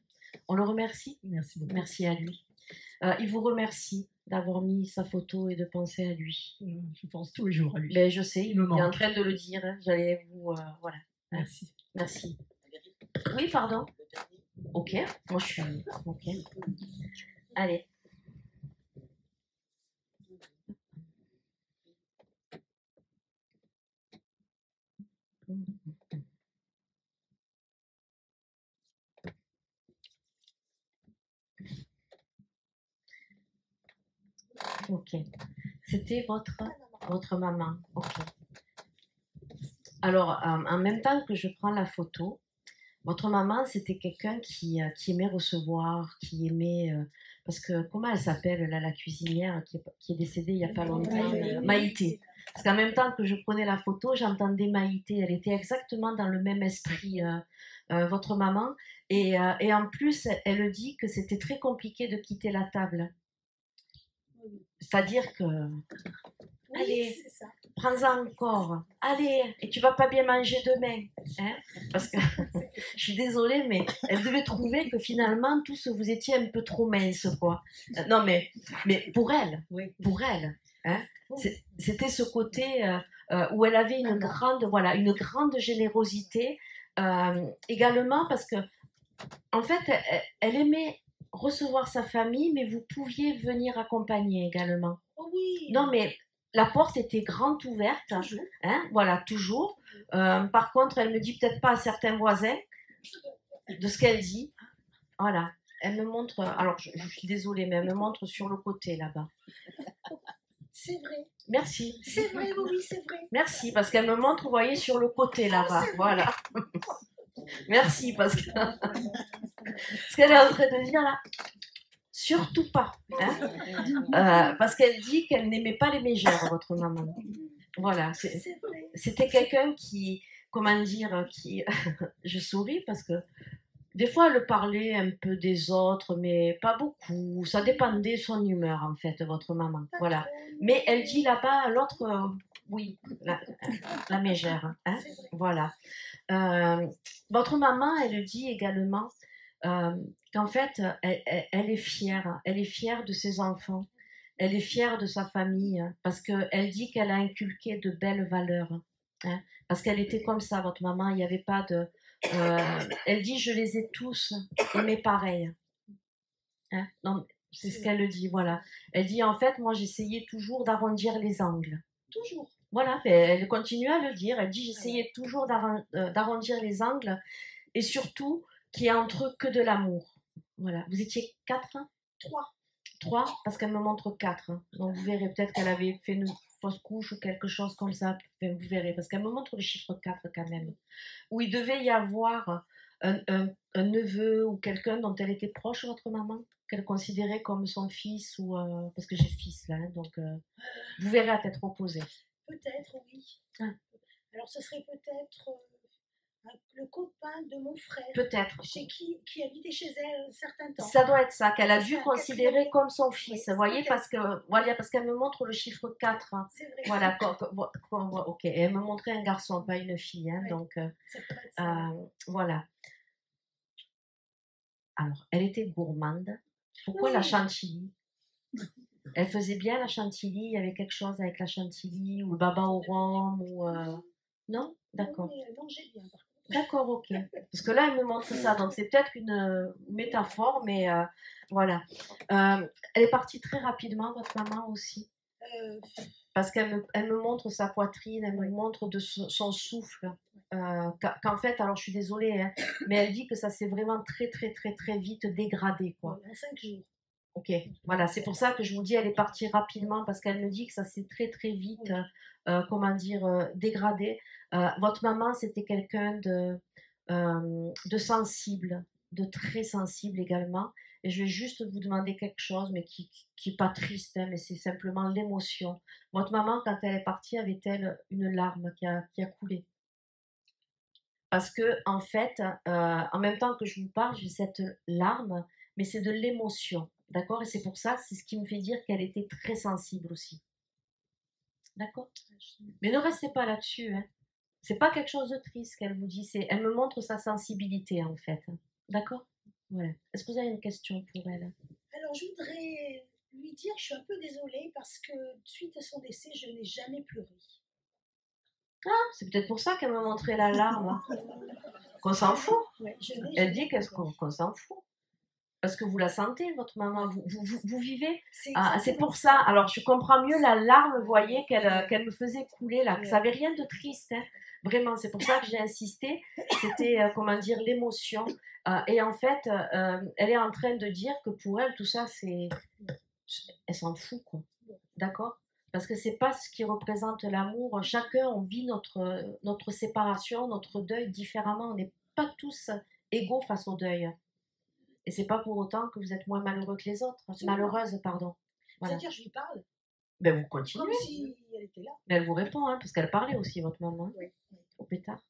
On le remercie. Merci beaucoup. Merci à lui. Il vous remercie d'avoir mis sa photo et de penser à lui. Je pense tous les jours à lui. Ben, je sais, il est en train de le dire. Hein. J'allais vous... voilà. Merci. Merci. Oui, pardon. Ok, moi je suis... Ok. Allez. Ok. C'était votre maman. Ok. Alors, en même temps que je prends la photo, votre maman, c'était quelqu'un qui aimait recevoir, qui aimait... parce que, comment elle s'appelle, là, la cuisinière qui est décédée il n'y a pas longtemps? Maïté. Parce qu'en même temps que je prenais la photo, j'entendais Maïté. Elle était exactement dans le même esprit, votre maman. Et en plus, elle dit que c'était très compliqué de quitter la table. C'est-à-dire que Oui, Allez, c'est ça. prends-en encore. Allez, et tu vas pas bien manger demain. Hein? Parce que je suis désolée, mais elle devait trouver que finalement, tous vous étiez un peu trop minces, quoi. Non, mais pour elle, Oui. pour elle. Hein? C'était ce côté où elle avait une grande générosité. Également parce que, en fait, elle aimait recevoir sa famille, mais vous pouviez venir accompagner également. Oh oui. Non, mais la porte était grande ouverte. Toujours. Hein, voilà, toujours. Par contre, elle me dit peut-être pas à certains voisins de ce qu'elle dit. Voilà. Elle me montre, alors je suis désolée, mais elle me montre sur le côté là-bas. C'est vrai. Merci. C'est vrai, oui, c'est vrai. Merci, parce qu'elle me montre, vous voyez, sur le côté là-bas. Voilà. Merci, parce que ce qu'elle est en train de dire là, surtout pas. Hein, parce qu'elle dit qu'elle n'aimait pas les mégères, votre maman. Voilà. C'est vrai. C'était quelqu'un qui, comment dire, qui. Je souris parce que des fois, elle parlait un peu des autres, mais pas beaucoup. Ça dépendait de son humeur, en fait, votre maman. Voilà. Mais elle dit là-bas, l'autre, oui, la mégère. Hein, C'est vrai. voilà. Votre maman, elle dit également qu'en fait, elle est fière. Elle est fière de ses enfants. Elle est fière de sa famille parce qu'elle dit qu'elle a inculqué de belles valeurs. Hein, parce qu'elle était comme ça, votre maman. Il n'y avait pas de. Elle dit, je les ai tous aimés pareil. Hein, non, c'est ce qu'elle dit, voilà. Elle dit, en fait, moi, j'essayais toujours d'arrondir les angles. Toujours. Voilà, elle continue à le dire. Elle dit, j'essayais toujours d'arrondir les angles et surtout qu'il y ait entre eux que de l'amour. Voilà. Vous étiez 4? 3, parce qu'elle me montre 4. Donc vous verrez, peut-être qu'elle avait fait une fausse couche ou quelque chose comme ça. Enfin, vous verrez, parce qu'elle me montre le chiffre 4 quand même. Où il devait y avoir un neveu ou quelqu'un dont elle était proche, votre maman, qu'elle considérait comme son fils, ou parce que j'ai fils là, hein, donc vous verrez à tête reposée. Peut-être, oui. Ah. Alors, ce serait peut-être le copain de mon frère. Peut-être. Qui habitait chez elle un certain temps. Ça doit être ça, qu'elle a Ça dû serait un considérer quatrième. comme son fils, Oui, vous voyez, peut-être. parce qu'elle me montre le chiffre 4. Hein. C'est vrai. Voilà, ok, et elle me montrait un garçon, pas une fille, hein, Oui. donc Ça peut être ça. voilà. Alors, elle était gourmande. Pourquoi Oui. la chantilly? Elle faisait bien la chantilly, il y avait quelque chose avec la chantilly, ou le baba au rhum, ou... Non? D'accord. Oui, elle mangeait bien, par contre. D'accord, ok. Parce que là, elle me montre ça, donc c'est peut-être une métaphore, mais voilà. Elle est partie très rapidement, votre maman aussi, parce elle me montre sa poitrine, elle me montre de son souffle, qu'en fait, alors je suis désolée, hein, mais elle dit que ça s'est vraiment très, très, très, très vite dégradé, quoi. En 5 jours. Ok, voilà, c'est pour ça que je vous dis, elle est partie rapidement, parce qu'elle me dit que ça s'est très, très vite, comment dire, dégradé. Votre maman, c'était quelqu'un de sensible, de très sensible également. Et je vais juste vous demander quelque chose, mais qui n'est pas triste, hein, mais c'est simplement l'émotion. Votre maman, quand elle est partie, avait-elle une larme qui a coulé? Parce que, en fait, en même temps que je vous parle, j'ai cette larme, mais c'est de l'émotion. D'accord? Et c'est pour ça, c'est ce qui me fait dire qu'elle était très sensible aussi. D'accord? Mais ne restez pas là-dessus, hein. C'est pas quelque chose de triste qu'elle vous dit, elle me montre sa sensibilité en fait. D'accord? Voilà. Est-ce que vous avez une question pour elle? Alors, je voudrais lui dire que je suis un peu désolée parce que suite à son décès, je n'ai jamais pleuré. Ah, c'est peut-être pour ça qu'elle me montrait la larme. Qu'on s'en fout. Ouais, Elle dit qu'on s'en fout. Parce que vous la sentez, votre maman, vous vivez. C'est pour ça. Alors, je comprends mieux la larme, vous voyez, qu'elle me faisait couler là. Ça n'avait rien de triste, hein. Vraiment, c'est pour ça que j'ai insisté. C'était, comment dire, l'émotion. Et en fait, elle est en train de dire que pour elle, tout ça, elle s'en fout, quoi. D'accord? Parce que c'est pas ce qui représente l'amour. Chacun, on vit notre séparation, notre deuil différemment. On n'est pas tous égaux face au deuil. Et c'est pas pour autant que vous êtes moins malheureux que les autres. Malheureuse, pardon. Voilà. C'est-à-dire, je lui parle. Ben, vous continuez. Comme si elle était là. Mais elle vous répond, hein, parce qu'elle parlait aussi, votre maman. Oui. Au pétard.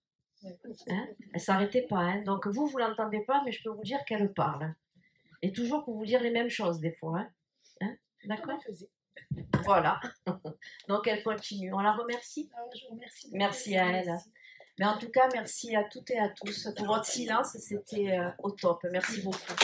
Oui. Hein, elle s'arrêtait pas. Hein. Donc vous l'entendez pas, mais je peux vous dire qu'elle parle. Et toujours pour vous dire les mêmes choses, des fois. Hein. D'accord? Comme elle faisait. Voilà. Donc elle continue. On la remercie. Alors, je vous remercie beaucoup. Merci à elle. Mais en tout cas, merci à toutes et à tous pour votre silence. C'était au top. Merci beaucoup.